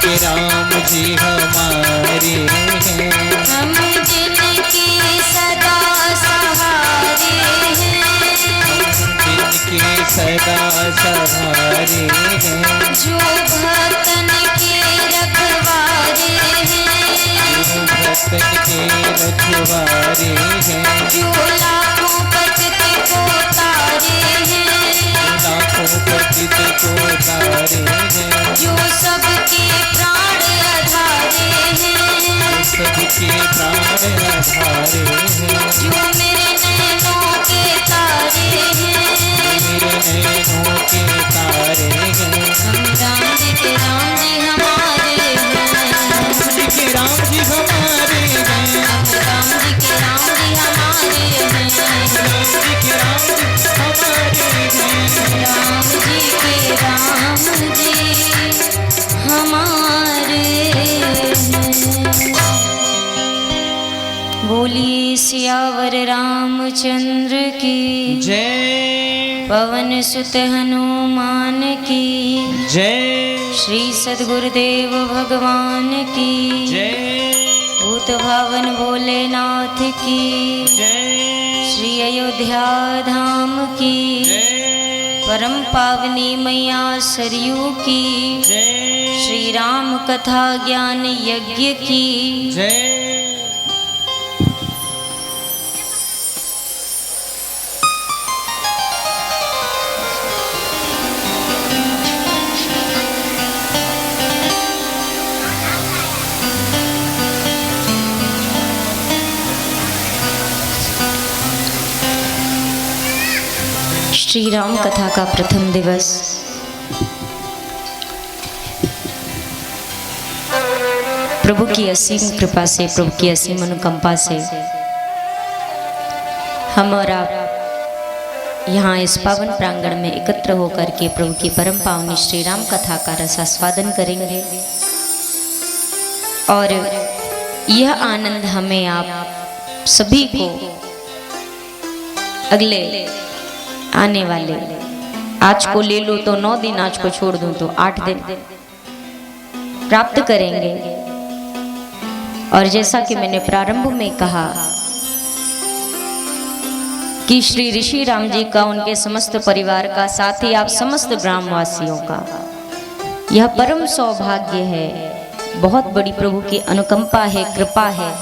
जिनके राम जी हमारे हैं, हम जिनके सदा सहारे हैं, जिनके सदा सहारे हैं, जो भक्तन के रखवारे हैं, जो भक्तन के रखवारे हैं, जो लाखों पतित को तारे हैं, लाखों पतित को तारे हैं, जो सबके प्राण आधारे हैं, सबके प्राण आधारे हैं, जो मेरे नैनों के तारे हैं, मेरे नैनों के तारे हैं। हम राम जी के राम जी हमारे हैं, जिनके राम जी हमारे हैं, हम राम जी के राम जी हमारे हैं, राम जी के राम जी हमारे हैं, राम जी के राम जी हमारे हैं। बोली सियावर रामचंद्र की जय पवन सुत हनुमान की जय श्री सद्गुरुदेव भगवान की जय भूत भावन भोलेनाथ की जय श्री अयोध्या धाम की जय परम पावनी मैया सरयू की जय श्री राम कथा ज्ञान यज्ञ की जय। श्री राम कथा का प्रथम दिवस प्रभु की असीम कृपा से, प्रभु की असीम अनुकंपा से हम और आप यहाँ इस पावन प्रांगण में एकत्र होकर के प्रभु की परम पावनी श्री राम कथा का रसास्वादन करेंगे और यह आनंद हमें आप सभी को अगले आने वाले, आज को ले लो तो 9 दिन, आज को छोड़ दूं तो 8 दिन प्राप्त करेंगे। और जैसा कि मैंने प्रारंभ में कहा कि श्री ऋषि राम जी का, उनके समस्त परिवार का, साथ ही आप समस्त ग्रामवासियों का यह परम सौभाग्य है, बहुत बड़ी प्रभु की अनुकंपा है, कृपा है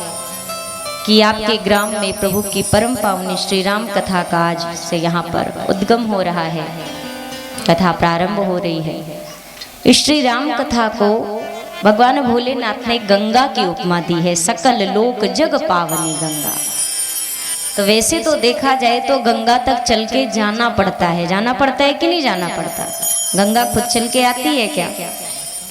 कि आपके ग्राम में प्रभु की परम पावनी श्री राम कथा का आज से यहाँ पर उद्गम हो रहा है, कथा प्रारंभ हो रही है। इस श्री राम कथा को भगवान भोलेनाथ ने गंगा की उपमा दी है, सकल लोक जग पावनी गंगा। तो वैसे तो देखा जाए तो गंगा तक चल के जाना पड़ता है, कि नहीं जाना पड़ता? गंगा खुद चल के आती है क्या?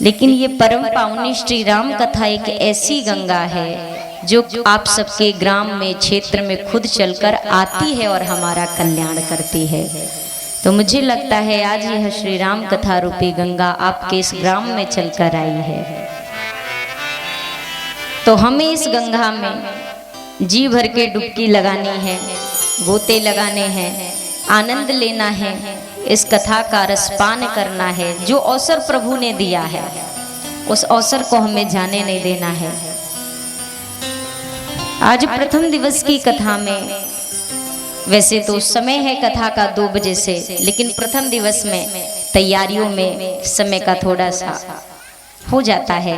लेकिन ये परम पावनी श्री राम कथा एक ऐसी गंगा है जो आप सबके ग्राम में, क्षेत्र में खुद चलकर आती है और हमारा कल्याण करती है। तो मुझे लगता है आज यह श्री राम कथा रूपी गंगा आपके इस ग्राम में चलकर आई है, तो हमें इस गंगा में जी भर के डुबकी लगानी है, गोते लगाने हैं, आनंद लेना है, इस कथा का रसपान करना है। जो अवसर प्रभु ने दिया है उस अवसर को हमें जाने नहीं देना है। आज प्रथम दिवस की कथा में वैसे तो समय है कथा का 2 बजे से, लेकिन प्रथम दिवस में तैयारियों में समय का थोड़ा सा हो जाता है।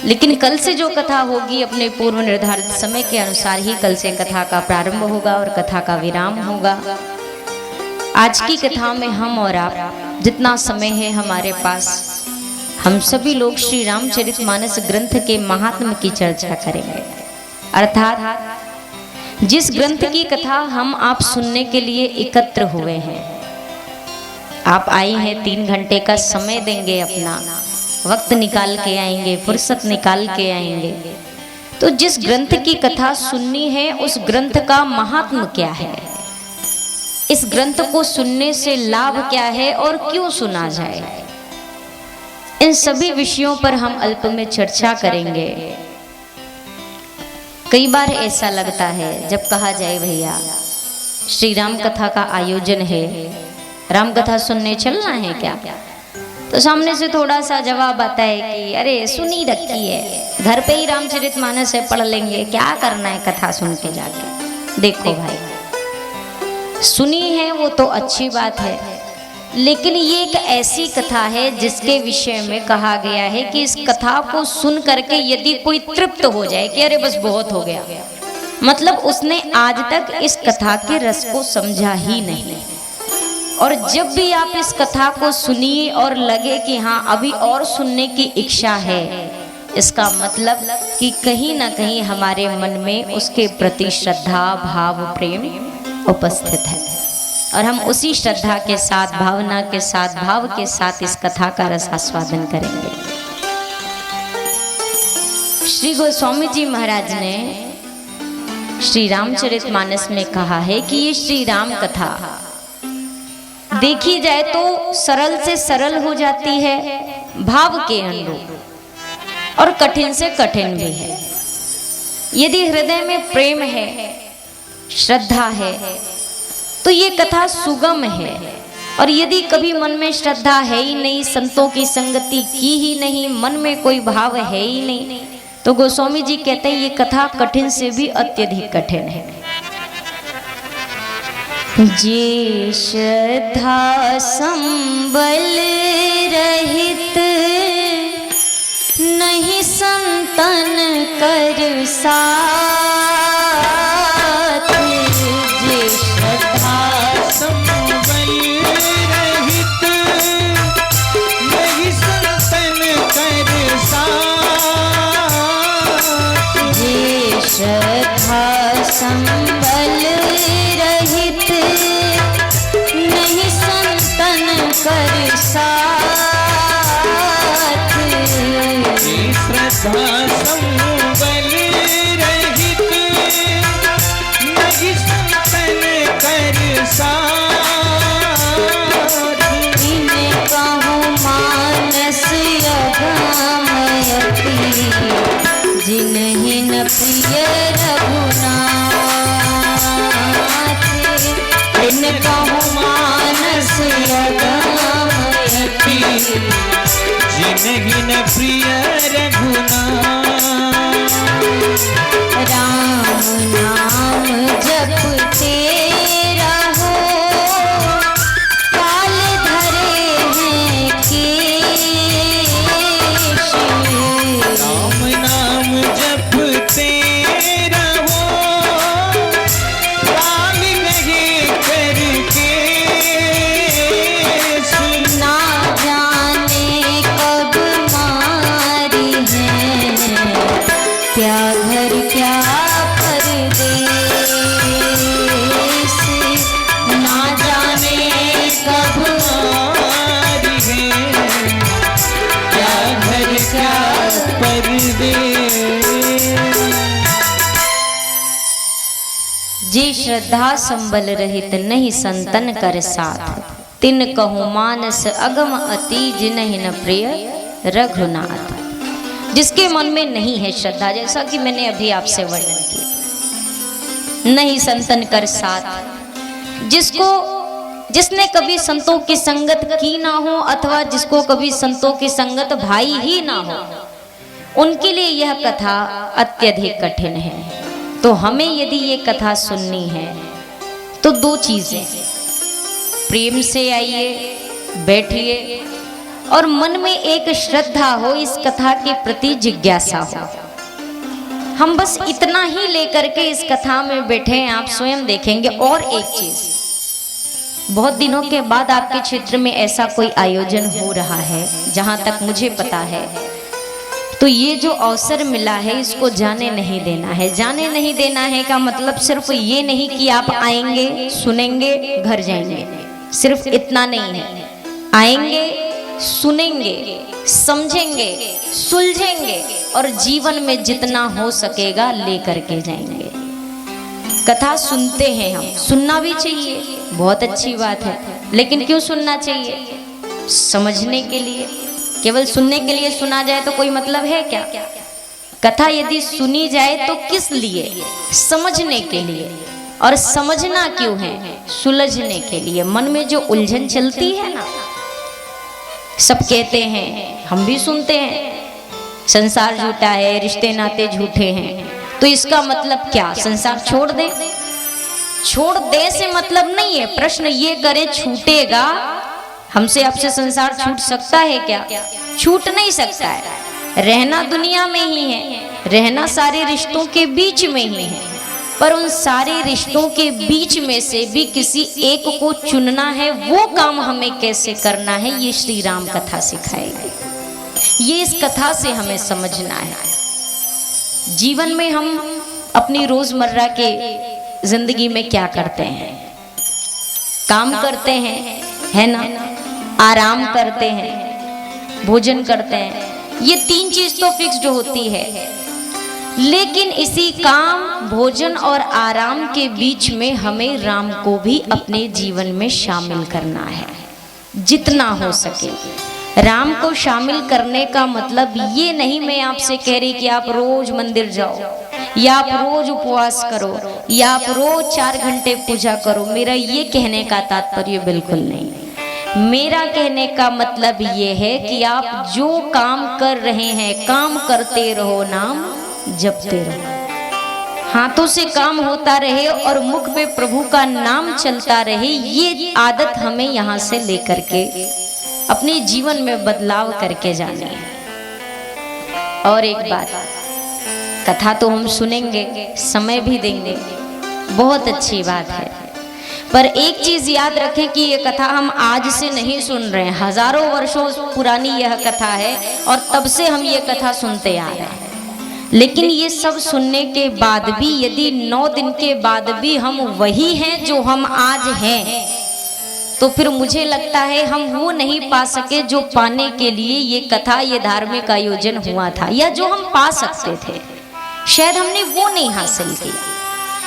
लेकिन कल से जो कथा होगी अपने पूर्व निर्धारित समय के अनुसार ही कल से कथा का प्रारंभ होगा और कथा का विराम होगा। आज की कथा में हम और आप जितना समय है हमारे पास, हम सभी लोग श्री रामचरितमानस ग्रंथ के महात्म्य की चर्चा करेंगे। अर्थात जिस ग्रंथ की कथा हम आप सुनने के लिए एकत्र हुए हैं, आप आई हैं, 3 घंटे का समय देंगे, अपना वक्त निकाल के आएंगे, फुर्सत निकाल के आएंगे, तो जिस ग्रंथ की कथा सुननी है उस ग्रंथ का महात्म्य क्या है, इस ग्रंथ को सुनने से लाभ क्या है और क्यों सुना जाए, इन सभी विषयों पर हम अल्प में चर्चा करेंगे। कई बार ऐसा लगता है जब कहा जाए भैया श्री राम कथा का आयोजन है, राम कथा सुनने चलना है क्या, तो सामने से थोड़ा सा जवाब आता है कि अरे सुनी रखी है, घर पे ही रामचरितमानस है, पढ़ लेंगे, क्या करना है कथा सुन के जाके। देखो भाई, सुनी है वो तो अच्छी बात है, लेकिन ये एक ऐसी कथा है जिसके विषय में कहा गया है कि इस कथा को सुन करके यदि कोई तृप्त हो जाए कि अरे बस बहुत हो गया, मतलब उसने आज तक इस कथा के रस को समझा ही नहीं। और जब भी आप इस कथा को सुनिए और लगे कि हाँ अभी और सुनने की इच्छा है, इसका मतलब कि कहीं ना कहीं हमारे मन में उसके प्रति श्रद्धा, भाव, प्रेम उपस्थित है, और हम उसी श्रद्धा के साथ, भावना के साथ, भाव के साथ इस कथा का रस आस्वादन करेंगे। श्री गोस्वामी जी महाराज ने श्री रामचरितमानस में कहा है कि ये श्री राम कथा देखी जाए तो सरल से सरल हो जाती है, भाव के अनुरूप, और कठिन से कठिन भी है। यदि हृदय में प्रेम है, श्रद्धा है, तो ये कथा सुगम है। और यदि कभी मन में श्रद्धा है ही नहीं, संतों की संगति की ही नहीं, मन में कोई भाव है ही नहीं, तो गोस्वामी जी कहते हैं ये कथा कठिन से भी अत्यधिक कठिन है। जे श्रद्धा संबल रहित नहीं संतन कर साथ, जे श्रद्धा संबल रहित नहीं संतन कर साथ, जे श्रद्धा संबल रहित नहीं संतन कर साथ, श्रद्धा संबल रहित नहीं संतन कर साथ, इन्हें कहूँ मानस अगमयति, जिन्हीं न प्रिय रघुनाथ, इन्हें कहूँ मानस अगमयति, जिन्हीं न प्रिय रघुनाथ, राम नाम जपते रहो, काल धरे हैं केश, राम नाम जपते रहो, काल नहीं करके ना जाने कब मारी है, क्या घर क्या परदेश, ना जाने कब मारी है, क्या घर क्या परदेश। जे श्रद्धा संबल रहित नहीं संतन कर साथ, तिन कहूँ मानस अगम अति, जिन्हीं न प्रिय रघुनाथ। जिसके मन में नहीं है श्रद्धा, जैसा कि मैंने अभी आपसे वर्णन किया, नहीं संतन कर साथ, जिसने कभी संतों की संगत की ना हो, अथवा जिसको कभी संतों की संगत भाई ही ना हो, उनके लिए यह कथा अत्यधिक कठिन है। तो हमें यदि ये कथा सुननी है तो दो चीजें, प्रेम से आइए, बैठिए, और मन में एक श्रद्धा हो, इस कथा के प्रति जिज्ञासा हो। हम बस इतना ही लेकर के इस कथा में बैठे हैं, आप स्वयं देखेंगे। और एक चीज, बहुत दिनों के बाद आपके क्षेत्र में ऐसा कोई आयोजन हो रहा है, जहां तक मुझे पता है, तो ये जो अवसर मिला है इसको जाने नहीं देना है। जाने नहीं देना है का मतलब सिर्फ ये नहीं कि आप आएंगे, सुनेंगे, घर जाएंगे, सिर्फ इतना नहीं है। आएंगे, सुनेंगे, समझेंगे, सुलझेंगे, और जीवन में जितना हो सकेगा लेकर के जाएंगे। कथा सुनते हैं हम, सुनना भी चाहिए, बहुत अच्छी बात है, लेकिन क्यों सुनना चाहिए? समझने के लिए। केवल सुनने के लिए सुना जाए तो कोई मतलब है क्या? कथा यदि सुनी जाए तो किस लिए? समझने के लिए। और समझना क्यों है? सुलझने के लिए। मन में जो उलझन चलती है ना, सब कहते हैं, हम भी सुनते हैं, संसार झूठा है, रिश्ते नाते झूठे हैं। तो इसका मतलब क्या, संसार छोड़ दे? छोड़ दे से मतलब नहीं है, प्रश्न ये करे छूटेगा, हमसे आपसे संसार छूट सकता है क्या? छूट नहीं सकता है। रहना दुनिया में ही है, रहना सारे रिश्तों के बीच में ही है, पर उन सारे रिश्तों के बीच में से भी किसी एक को चुनना है, वो काम हमें कैसे करना है, ये श्री राम कथा सिखाएगी। ये इस कथा से हमें समझना है। जीवन में हम अपनी रोजमर्रा के जिंदगी में क्या करते हैं? काम करते हैं, है ना, आराम करते हैं, भोजन करते हैं, ये तीन चीज तो फिक्स्ड होती है। लेकिन इसी काम, भोजन और आराम के बीच में हमें राम को भी अपने जीवन में शामिल करना है, जितना हो सके। राम को शामिल करने का मतलब ये नहीं मैं आपसे कह रही कि आप रोज मंदिर जाओ, या आप रोज उपवास करो, या आप रोज 4 घंटे पूजा करो। मेरा ये कहने का तात्पर्य बिल्कुल नहीं। मेरा कहने का मतलब ये है कि आप जो काम कर रहे हैं, काम करते रहो, नाम जपते रहो, हाथों से काम होता रहे और मुख पे प्रभु का नाम चलता रहे। ये आदत हमें यहाँ से लेकर के अपने जीवन में बदलाव करके जानी है। और एक बात, कथा तो हम सुनेंगे, समय भी देंगे, बहुत अच्छी बात है, पर एक चीज याद रखें कि ये कथा हम आज से नहीं सुन रहे हैं, हजारों वर्षों पुरानी यह कथा है और तब से हम ये कथा सुनते आ रहे हैं। लेकिन ये सब सुनने के बाद भी यदि 9 दिन के बाद भी हम वही हैं जो हम आज हैं, तो फिर मुझे लगता है हम वो नहीं पा सके जो पाने के लिए ये कथा, ये धार्मिक आयोजन हुआ था, या जो हम पा सकते थे, शायद हमने वो नहीं हासिल किया।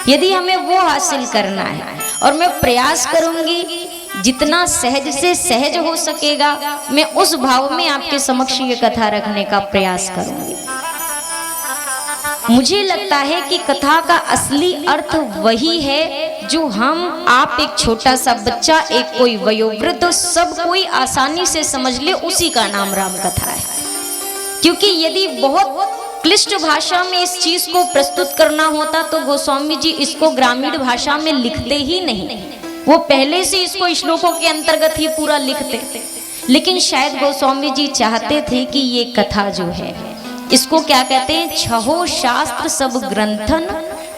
यदि हमें वो हासिल करना है, और मैं प्रयास करूंगी जितना सहज से सहज हो सकेगा, मैं उस भाव में आपके समक्ष ये कथा रखने का प्रयास करूंगी। मुझे लगता है कि कथा का असली अर्थ वही है जो हम, आप, एक छोटा सा बच्चा, एक कोई वयोवृद्ध, सब कोई आसानी से समझ ले, उसी का नाम राम कथा है। क्योंकि यदि बहुत क्लिष्ट भाषा में इस चीज को प्रस्तुत करना होता तो गोस्वामी जी इसको ग्रामीण भाषा में लिखते ही नहीं, वो पहले से इसको श्लोकों के अंतर्गत ही पूरा लिखते। लेकिन शायद गोस्वामी जी चाहते थे कि ये कथा जो है, इसको क्या कहते हैं, छहो शास्त्र सब ग्रंथन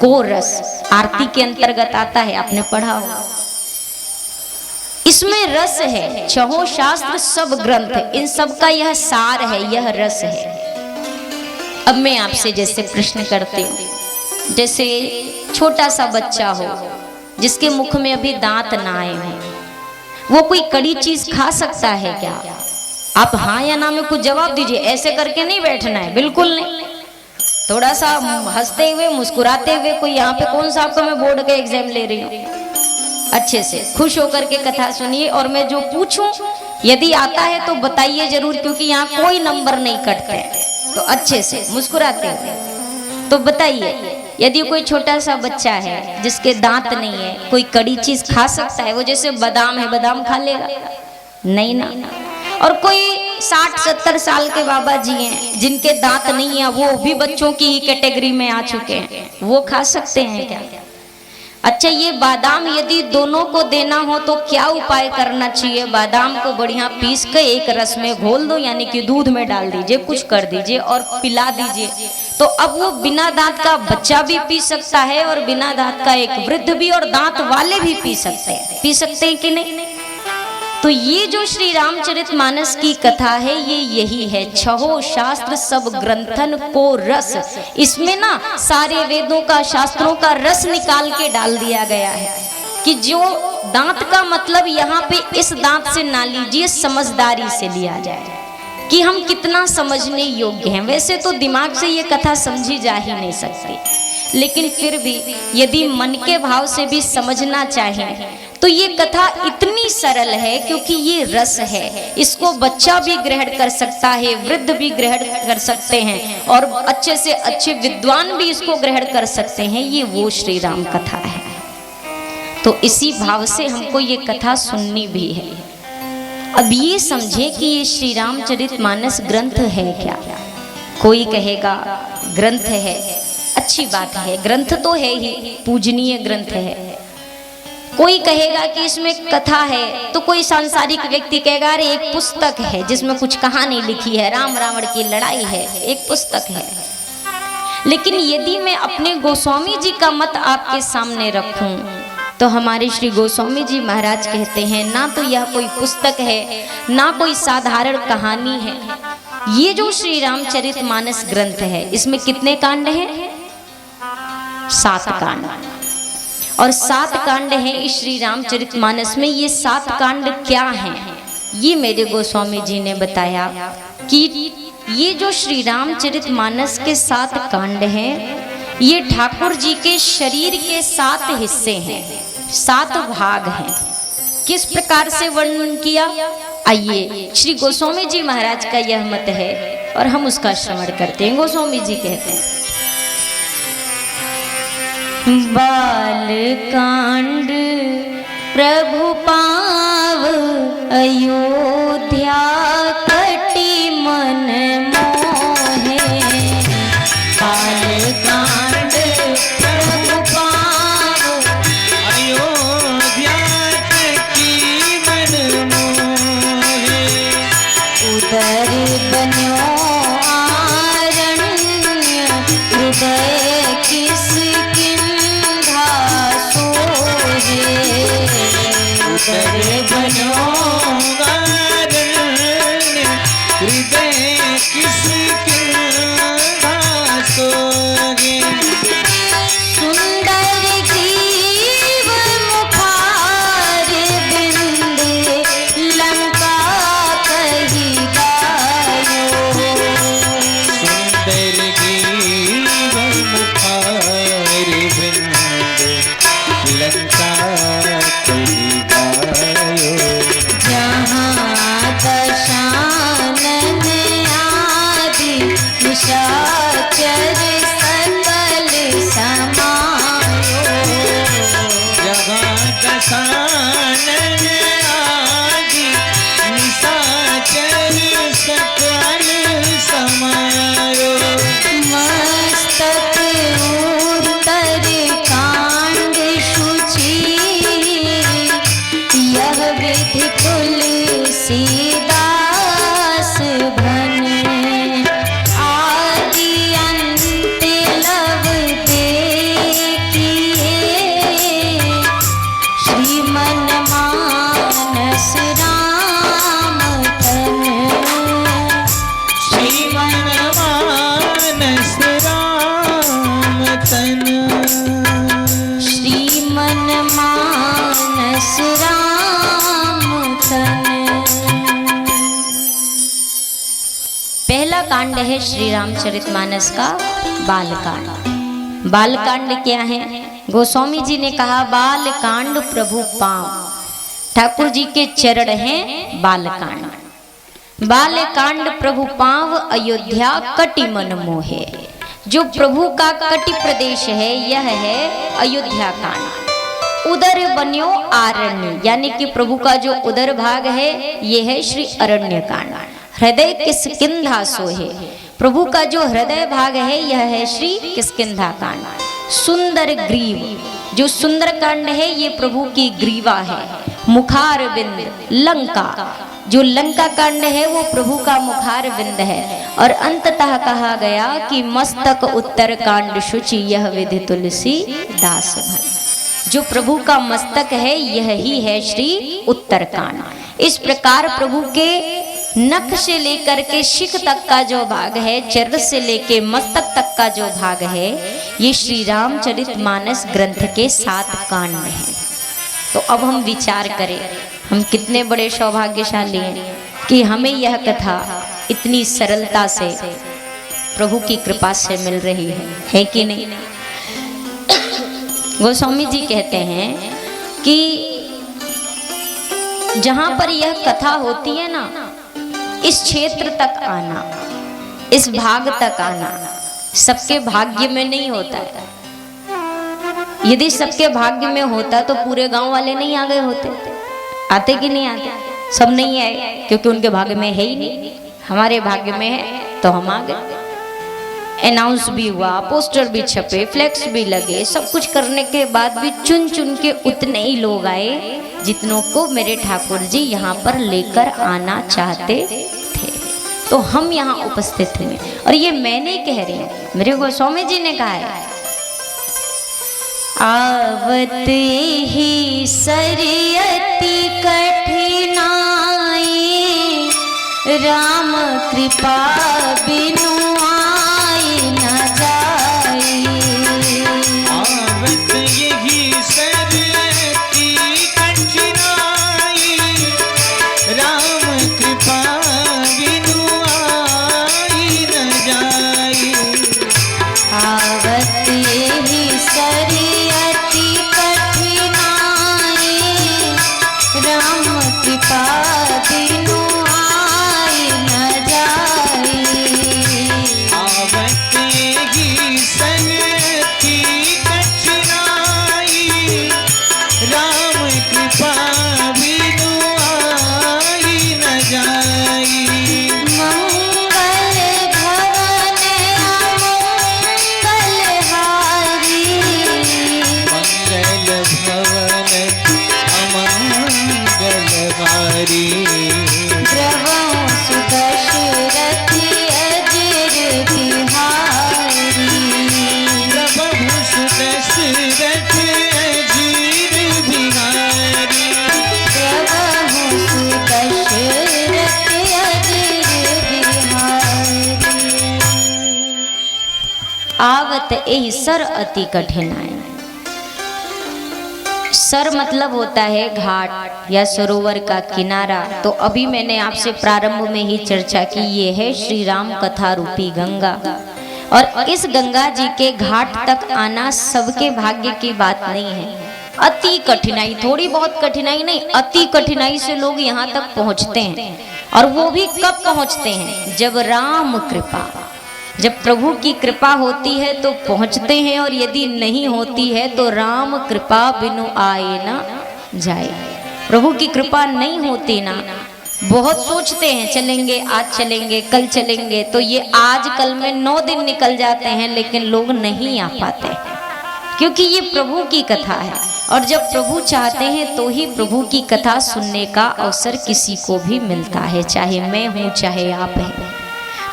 को रस, आरती के अंतर्गत आता है, आपने पढ़ा होगा। इसमें रस है, छहो शास्त्र सब ग्रंथ, इन सब का यह सार है, यह रस है। अब मैं आपसे जैसे प्रश्न करती हूँ, जैसे छोटा सा बच्चा हो जिसके मुख में अभी दांत ना आए हों, वो कोई कड़ी चीज खा सकता है क्या? आप हाँ या ना में कुछ जवाब दीजिए, ऐसे करके नहीं बैठना है, बिल्कुल नहीं। थोड़ा सा हंसते हुए, मुस्कुराते हुए, कोई यहाँ पे कौन सा आपको मैं बोर्ड का एग्जाम ले रही हूँ, अच्छे से खुश होकर के कथा सुनिए, और मैं जो पूछूं यदि आता है तो बताइए जरूर, क्योंकि यहाँ कोई नंबर नहीं कटते, तो अच्छे से मुस्कुराते हुए तो बताइए, यदि कोई छोटा सा बच्चा है जिसके दांत नहीं है, कोई कड़ी चीज खा सकता है? वो जैसे बादाम है, बादाम खा लेगा? नहीं ना। और कोई 60-70 साल के बाबा जी हैं जिनके दांत नहीं है, वो भी बच्चों की ही कैटेगरी में आ चुके हैं, वो खा सकते हैं क्या? अच्छा, ये बादाम यदि दोनों को देना हो तो क्या उपाय करना चाहिए? बादाम को बढ़िया पीस के एक रस में घोल दो, यानी कि दूध में डाल दीजिए, कुछ कर दीजिए और पिला दीजिए, तो अब वो बिना दांत का बच्चा भी पी सकता है और बिना दांत का एक वृद्ध भी, और दांत वाले भी पी सकते हैं कि नहीं? तो ये जो श्री रामचरितमानस की कथा है, ये यही है, छहो शास्त्र सब ग्रंथन को रस। इसमें ना सारे वेदों का, शास्त्रों का रस निकाल के डाल दिया गया है कि जो दांत का मतलब यहाँ पे इस दांत से ना लीजिए, समझदारी से लिया जाए कि हम कितना समझने योग्य हैं। वैसे तो दिमाग से ये कथा समझी जा ही नहीं सकती, लेकिन फिर भी यदि मन के भाव से भी समझना चाहें तो ये कथा इतनी सरल है, क्योंकि ये रस है। इसको बच्चा भी ग्रहण कर सकता है, वृद्ध भी ग्रहण कर सकते हैं, और अच्छे से अच्छे विद्वान भी इसको ग्रहण कर सकते हैं। ये वो श्री राम कथा है। तो इसी भाव से हमको ये कथा सुननी भी है। अब ये समझे कि ये श्री रामचरितमानस ग्रंथ है क्या। कोई कहेगा ग्रंथ है, अच्छी बात है, ग्रंथ तो है ही, पूजनीय ग्रंथ है। कोई कहेगा कि इसमें कथा है, तो कोई सांसारिक व्यक्ति कहेगा अरे एक पुस्तक है जिसमें कुछ कहानी लिखी है, राम रावण की लड़ाई है, एक पुस्तक है। लेकिन यदि मैं अपने गोस्वामी जी का मत आपके सामने रखूं, तो हमारे श्री गोस्वामी जी महाराज कहते हैं ना तो यह कोई पुस्तक है, ना कोई साधारण कहानी है। ये जो श्री रामचरितमानस ग्रंथ है, इसमें कितने कांड हैं? 7 कांड। और 7 कांड हैं इस श्री रामचरितमानस में। ये 7 कांड क्या हैं? ये मेरे गोस्वामी जी ने बताया कि ये जो श्री रामचरितमानस के 7 कांड हैं, ये ठाकुर जी के शरीर के 7 हिस्से हैं, 7 भाग हैं। किस प्रकार से वर्णन किया, आइए श्री गोस्वामी जी महाराज का यह मत है और हम उसका श्रवण करते हैं। गोस्वामी जी कहते हैं, बाल कांड प्रभु पाव अयोध्या कटी मन मोहे। बाल कांड प्रभु पाव अयोध्या की मन मोहे। उदर बन्यो आरण्य हृदय किस किंधा सोहे। उदर बन्यो हृदय किस सोगे। सुंदर ग्रीव मुखार बिंद लंका कही गायो। सुंदर ग्रीव मुखार बिंद लंका कही गायो। जहाँ दशानन आदि निशाचर सकल समायो। जहाँ दशानन आदि निशाचर सकल समायो। मस्तक उत्तर कांड शुचि यह विधि तुलसीदास भन। आदि अंत लव देखिए श्रीमन मानस राम तन। श्रीमन मानस राम तन। श्रीमन मानस राम तन। पहला कांड है श्री रामचरितमानस का बालकांड। बालकांड क्या है? गोस्वामी जी ने कहा बालकांड प्रभु पांव। ठाकुर जी के चरण हैं बालकांड। बालकांड प्रभु पांव अयोध्या कटि मन मोहे। जो प्रभु का कटि प्रदेश है यह है अयोध्या कांड। उदर बन्यो आरण्य, यानी कि प्रभु का जो उदर भाग है ये है श्री अरण्य कांड। हृदय किष्किंधा सोहे, प्रभु का जो हृदय भाग है यह है श्री किष्किंधा कांड। सुंदर ग्रीव, जो सुंदर कांड है ये प्रभु की ग्रीवा है। मुखार बिंद लंका, जो लंका कांड है वो प्रभु का मुखार बिंद है। और अंततः कहा गया कि मस्तक उत्तर कांड शुचि यह विधि तुलसी दास भन। जो प्रभु का मस्तक है यह ही है श्री उत्तर कांड। इस प्रकार प्रभु के नख से लेकर के शिख तक का जो भाग है, चरण से लेके मस्तक तक का जो भाग है, ये श्री रामचरितमानस ग्रंथ के 7 कांड हैं। तो अब हम विचार करें, हम कितने बड़े सौभाग्यशाली हैं कि हमें यह कथा इतनी सरलता से प्रभु की कृपा से मिल रही है कि नहीं? गोस्वामी जी कहते हैं कि जहां पर यह कथा होती है ना, इस क्षेत्र तक आना, इस भाग तक आना सबके भाग्य में नहीं होता है। यदि सबके भाग्य में होता तो पूरे गांव वाले नहीं आ गए होते। आते कि नहीं आते? सब नहीं आए क्योंकि उनके भाग्य में है ही नहीं, हमारे भाग्य में है तो हम आ गए। अनाउंस भी हुआ, पोस्टर भी छपे, फ्लैक्स भी लगे, सब कुछ करने के बाद भी चुन चुन के उतने ही लोग आए जितनों को मेरे ठाकुर जी यहाँ पर लेकर आना चाहते थे। तो हम यहाँ उपस्थित हुए। और ये मैं नहीं कह रही हूँ, मेरे गोस्वामी जी ने कहा है, आवत ही सरियति कठिनाई, राम कृपा बिनु आई न जाई। आवत यही सरियति कठिनाई, राम कृपा बिनु आई न जाई। आवत यही सरियति कठिनाई, राम कृपा बिनु आई न जाई। आवत यही सरियति कठिनाई, राम कृपा बिनु आई न जाई। मंगल भवन अमंगलहारी, मंगल भवन अमंगलहारी, द्रवं सुदशरथ अजिर बिहारी। प्रभु सुदशरथ अजीर बिहारी। प्रभु सुदशरथ अजिर बिहारी। आवत एहि सर अति कठिनाई। सर मतलब होता है घाट या सरोवर का किनारा। तो अभी मैंने आपसे प्रारंभ में ही चर्चा की, ये है श्री राम कथा रूपी गंगा। और इस गंगा जी के घाट तक आना सबके भाग्य की बात नहीं है। अति कठिनाई, थोड़ी बहुत कठिनाई नहीं, अति कठिनाई से लोग यहाँ तक पहुँचते हैं। और वो भी कब पहुँचते हैं? जब राम कृपा, जब प्रभु की कृपा होती है तो पहुँचते हैं, और यदि नहीं होती है तो राम कृपा बिनु आए न जाए। प्रभु की कृपा नहीं होती ना, बहुत सोचते हैं चलेंगे, आज चलेंगे, कल चलेंगे, तो ये आज कल में 9 दिन निकल जाते हैं, लेकिन लोग नहीं आ पाते क्योंकि ये प्रभु की कथा है। और जब प्रभु चाहते हैं तो ही प्रभु की कथा सुनने का अवसर किसी को भी मिलता है, चाहे मैं हूँ चाहे आप हैं।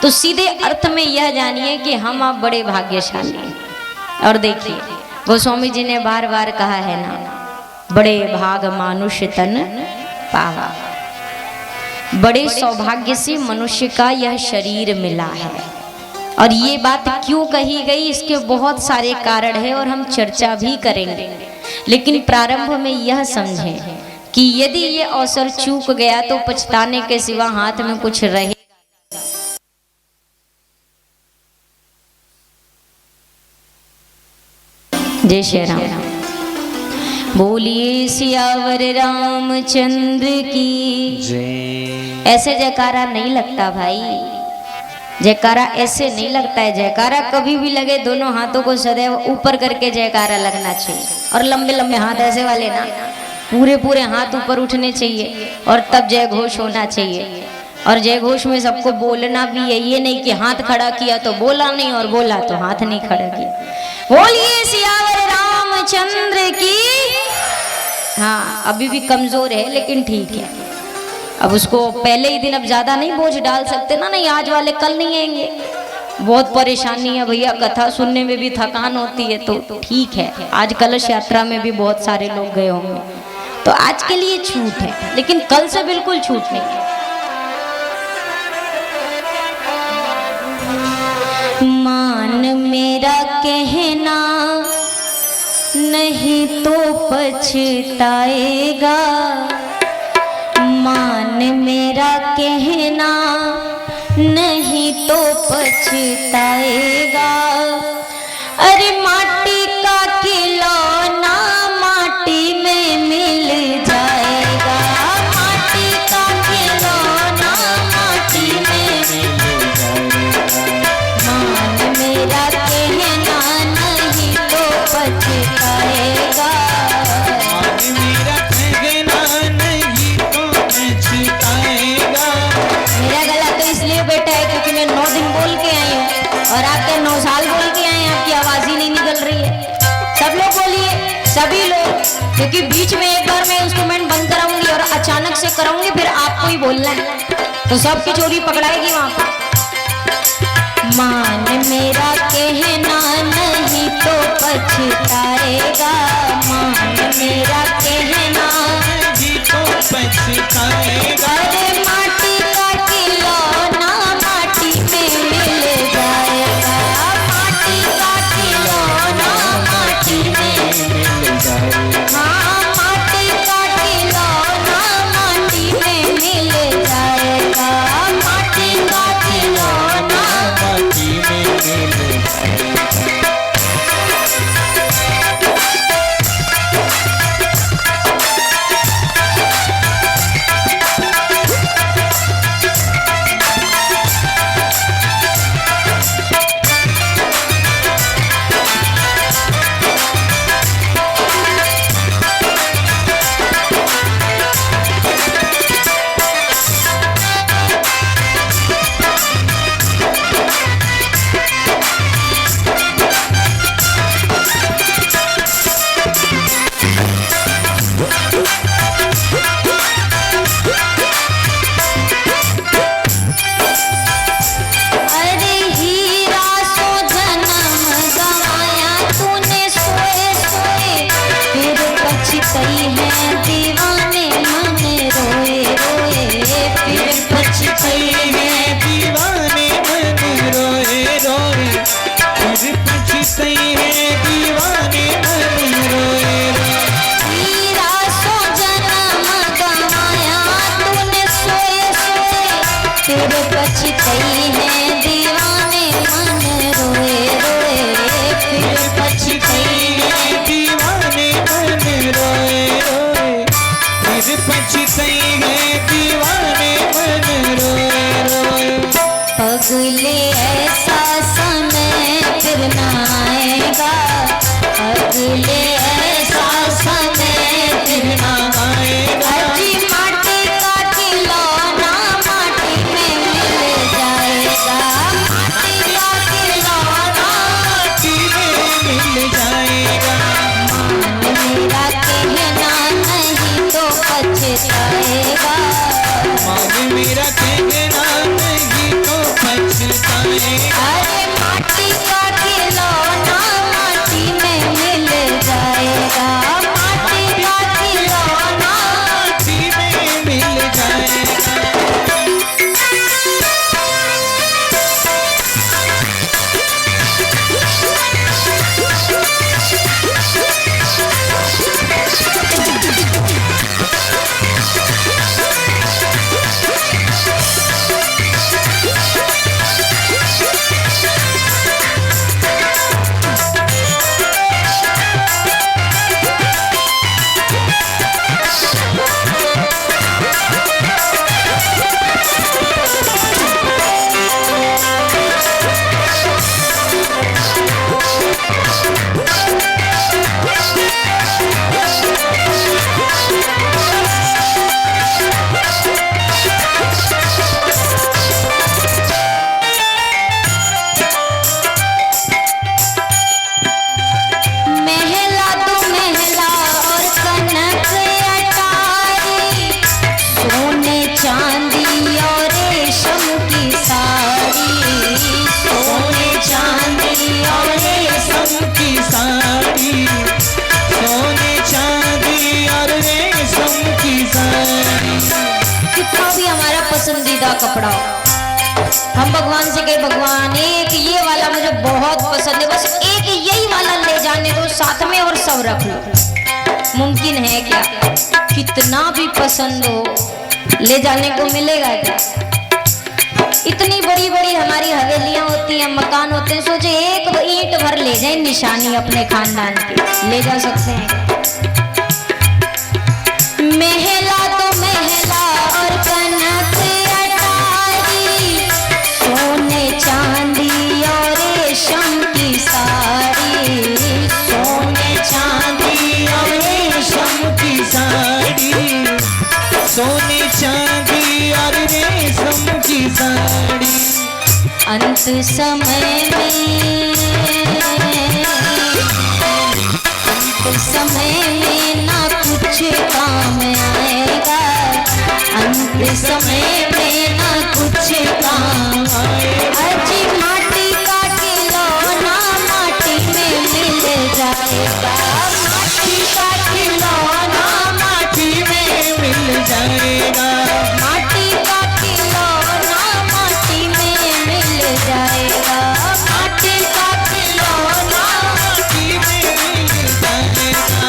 तो सीधे अर्थ में यह जानिए कि हम आप बड़े भाग्यशाली हैं। और देखिए गोस्वामी जी ने बार बार कहा है ना, बड़े भाग मानुष तन पावा। बड़े सौभाग्य से मनुष्य का यह शरीर मिला है। और ये बात क्यों कही गई, इसके बहुत सारे कारण हैं और हम चर्चा भी करेंगे। लेकिन प्रारंभ में यह समझें कि यदि ये अवसर चूक गया तो पछताने के सिवा हाथ में कुछ रहे। जय श्री राम। बोलिए सियावर रामचंद्र की जय। ऐसे जयकारा नहीं लगता भाई, जयकारा ऐसे नहीं लगता है। जयकारा कभी भी लगे दोनों हाथों को सदैव ऊपर करके जयकारा लगना चाहिए। और लंबे लंबे हाथ ऐसे वाले ना, पूरे पूरे हाथ ऊपर उठने चाहिए और तब जय घोष होना चाहिए। और जय घोष में सबको बोलना भी है, ये नहीं कि हाथ खड़ा किया तो बोला नहीं और बोला तो हाथ नहीं खड़ा किया। बोलिए सियावर रामचंद्र की। हाँ अभी भी कमजोर है लेकिन ठीक है। अब उसको पहले ही दिन अब ज्यादा नहीं बोझ डाल सकते ना, नहीं आज वाले कल नहीं आएंगे, बहुत परेशानी है भैया, कथा सुनने में भी थकान होती है। तो ठीक है, आज कलश यात्रा में भी बहुत सारे लोग गए होंगे तो आज के लिए छूट है, लेकिन कल से बिल्कुल छूट नहीं है। मान मेरा कहना नहीं तो पछताएगा, मान मेरा कहना नहीं तो पछताएगा। अरे माटी का खिलौना माटी में मिल जाएगा, माटी का खिलौना माटी में मिल जाएगा। मान मेरा कहना नहीं तो पछताएगा, मान मेरा कहना नहीं तो पछताएगा। सभी लोग, क्योंकि बीच में एक बार मैं इंस्ट्रूमेंट बंद कराऊंगी और अचानक से कराऊंगी, फिर आपको ही बोलना है, तो सबकी चोरी पकड़ाएगी वहां पर। मान मेरा कहना नहीं तो पछताएगा, मान मेरा कहना नहीं तो पछताएगा। अरे माटी का खिलौना माटी में मिल जाएगा, माटी का खिलौना माटी में मिल जाएगा। हाँ, माटी का खिलौना माटी में मिल जाएगा, माटी का खिलौना माटी में मिल जाएगा। अरे हीरा सो जन्म गवाया तूने सोए सोए, फिर पछताई है दीवाने मन रोए रोए, फिर पछताई है दीवाने मन रोए रोए, फिर पछताई है दीवाने मन रोए रोए। हीरा सो जन्म गवाया तूने सोए सोए, फिर पछताई है दीवाने मन रोए रोए, फिर पछताई है दीवाने मन रोए रोए, फिर पछताई है दीवाने मन रोए रोए। पगले ऐसा समय फिर न आएगा, पगले ऐसा समय फिर न आएगा। अजी माटी का खिलौना माटी में मिल जाएगा, माटी का खिलौना माटी में मिल जाएगा। मान मेरा कहना नहीं तो पछताएगा, मान मेरा कहना नहीं तो पछताएगा। अरे माटी का खिलौना माटी में मिल जाएगा, माटी का खिलौना माटी में मिल जाएगा। महला दो महला और कनक अटारी, सोने चांदी और रेशम की साड़ी, सोने चांदी और रेशम की साड़ी, सोने चांदी और रेशम की साड़ी। कितना भी हमारा पसंदीदा कपड़ा हो, हम भगवान से कहे भगवान एक ये वाला मुझे बहुत पसंद है, बस एक यही वाला ले जाने दो साथ में और सब रख लो। मुमकिन है क्या? कितना भी पसंद हो ले जाने को मिलेगा क्या? इतनी बड़ी बड़ी हमारी हवेलियां होती हैं, मकान होते हैं, सोचे एक ईंट भर ले जाए निशानी अपने खानदान की, ले जा सकते हैं। महला तो महला और कनक अटारी, सोने चांदी और रेशम की साड़ी, सोने चांदी और रेशम की साड़ी, सोने चांदी और रेशम की साड़ी। अंत समय में, अंत समय कुछ काम आएगा, अंत समय में ना कुछ काम आएगा। अजी माटी का खिलौना माटी में मिल जाएगा, माटी का खिलौना माटी में मिल जाएगा, माटी का खिलौना माटी में मिल जाएगा, माटी का खिलौना माटी में मिल जाएगा।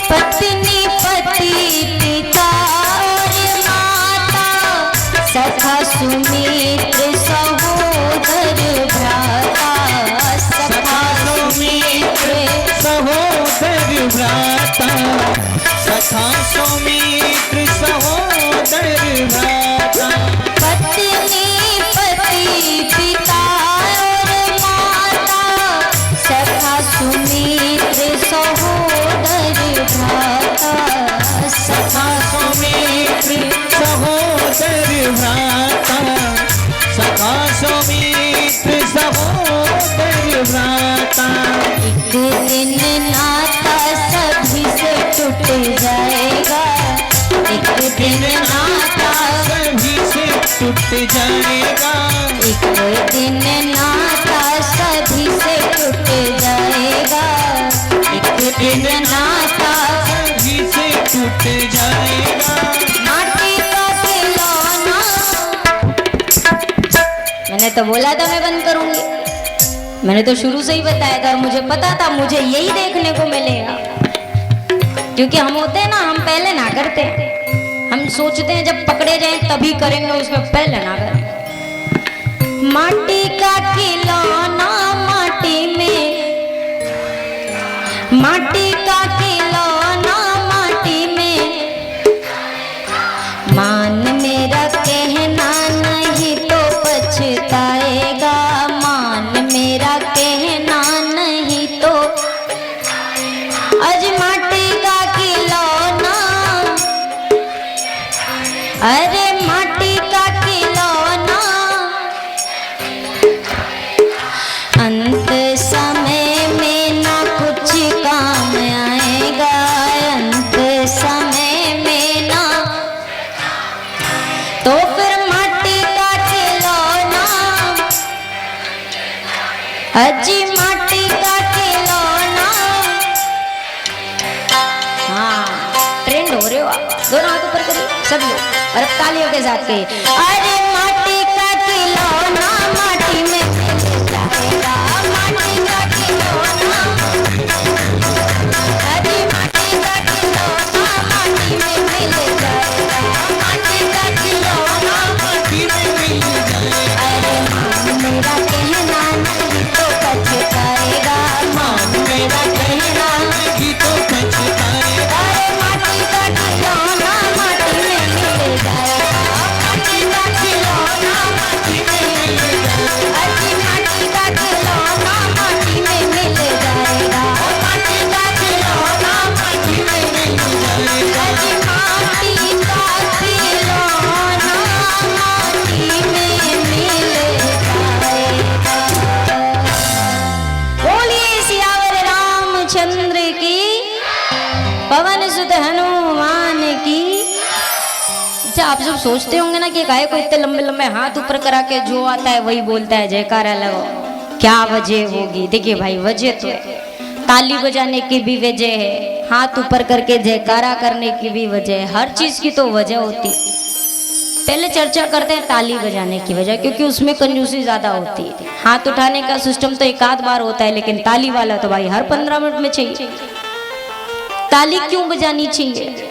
पत्नी पति पिता और माता, सखा सुमित्र सहोदर भ्राता, सखा सुमित्र सहोदर भ्राता, सखा सौमित्र सहोदर भ्राता। पत्नी पति पिता और माता, सखा सुमित्र सहोदर भ्राता, सखा सौमित्र सहोदर भ्राता, सखा सौमित्र सहोदर भ्राता। एक दिन नाता सभी से टूट जाएगा, एक दिन नाता सभी से टूट जाएगा, एक दिन नाता सभी से टूट जाएगा, एक दिन नाता सभी से टूट जाएगा। माटी का खिलौना। मैंने तो बोला था मैं बंद करूंगी, मैंने तो शुरू से ही बताया था, और मुझे पता था मुझे यही देखने को मिलेगा। क्योंकि हम होते हैं ना, हम पहले ना करते, हम सोचते हैं जब पकड़े जाएं तभी करेंगे, उसमें पहले ना करें। माटी का खिलौना माटी में, माटी का खिलौना माटी में, मान मेरा कहना नहीं तो पछताएगा, मान मेरा कहना नहीं तो। आज माटी का खिलौना, अरे माटी का खिलौना, अंत समय में ना कुछ काम आएगा, अंत समय में ना, तो फिर माटी का खिलौना, अजी माटी का खिलौना। हाँ, ट्रेंड हो रहे हो आप, दोनों हाथ ऊपर करिए सब लोग, और अब तालियों के साथ कहिए, अरे माटी का खिलौना माटी में मिल जाएगा, माटी का खिलौना, अरे माटी का खिलौना माटी में मिल जाएगा, माटी का खिलौना माटी में मिल जाएगा, अरे मान मेरा कहना नहीं तो पछताएगा, मान मेरा कहना नहीं तो पछताएगा। अरे माटी का खिलौना माटी में मिल जाएगा, माटी का खिलौना माटी में मिल जाएगा, अजी माटी का खिलौना माटी में मिल जाएगा, माटी का खिलौना माटी में मिल जाएगा, अजी माटी का खिलौना माटी में मिल जाएगा। बोलिए सियावर रामचंद्र की, पवन सुत हनुमान की। अच्छा, आप सब सोचते होंगे ना कि गाय को इतने लंबे लंबे हाथ ऊपर करा के जो आता है वही बोलता है जयकारा लगाओ, क्या वजह होगी? देखिए भाई, वजह तो है, ताली बजाने की भी वजह है, हाथ ऊपर करके जयकारा करने की भी वजह है, हर चीज की तो वजह होती। पहले चर्चा करते हैं ताली बजाने की वजह, क्योंकि उसमें कंजूसी ज्यादा होती है। हाथ उठाने का सिस्टम तो एक आध बार होता है, लेकिन ताली वाला तो भाई हर 15 मिनट में चाहिए। ताली क्यों बजानी चाहिए?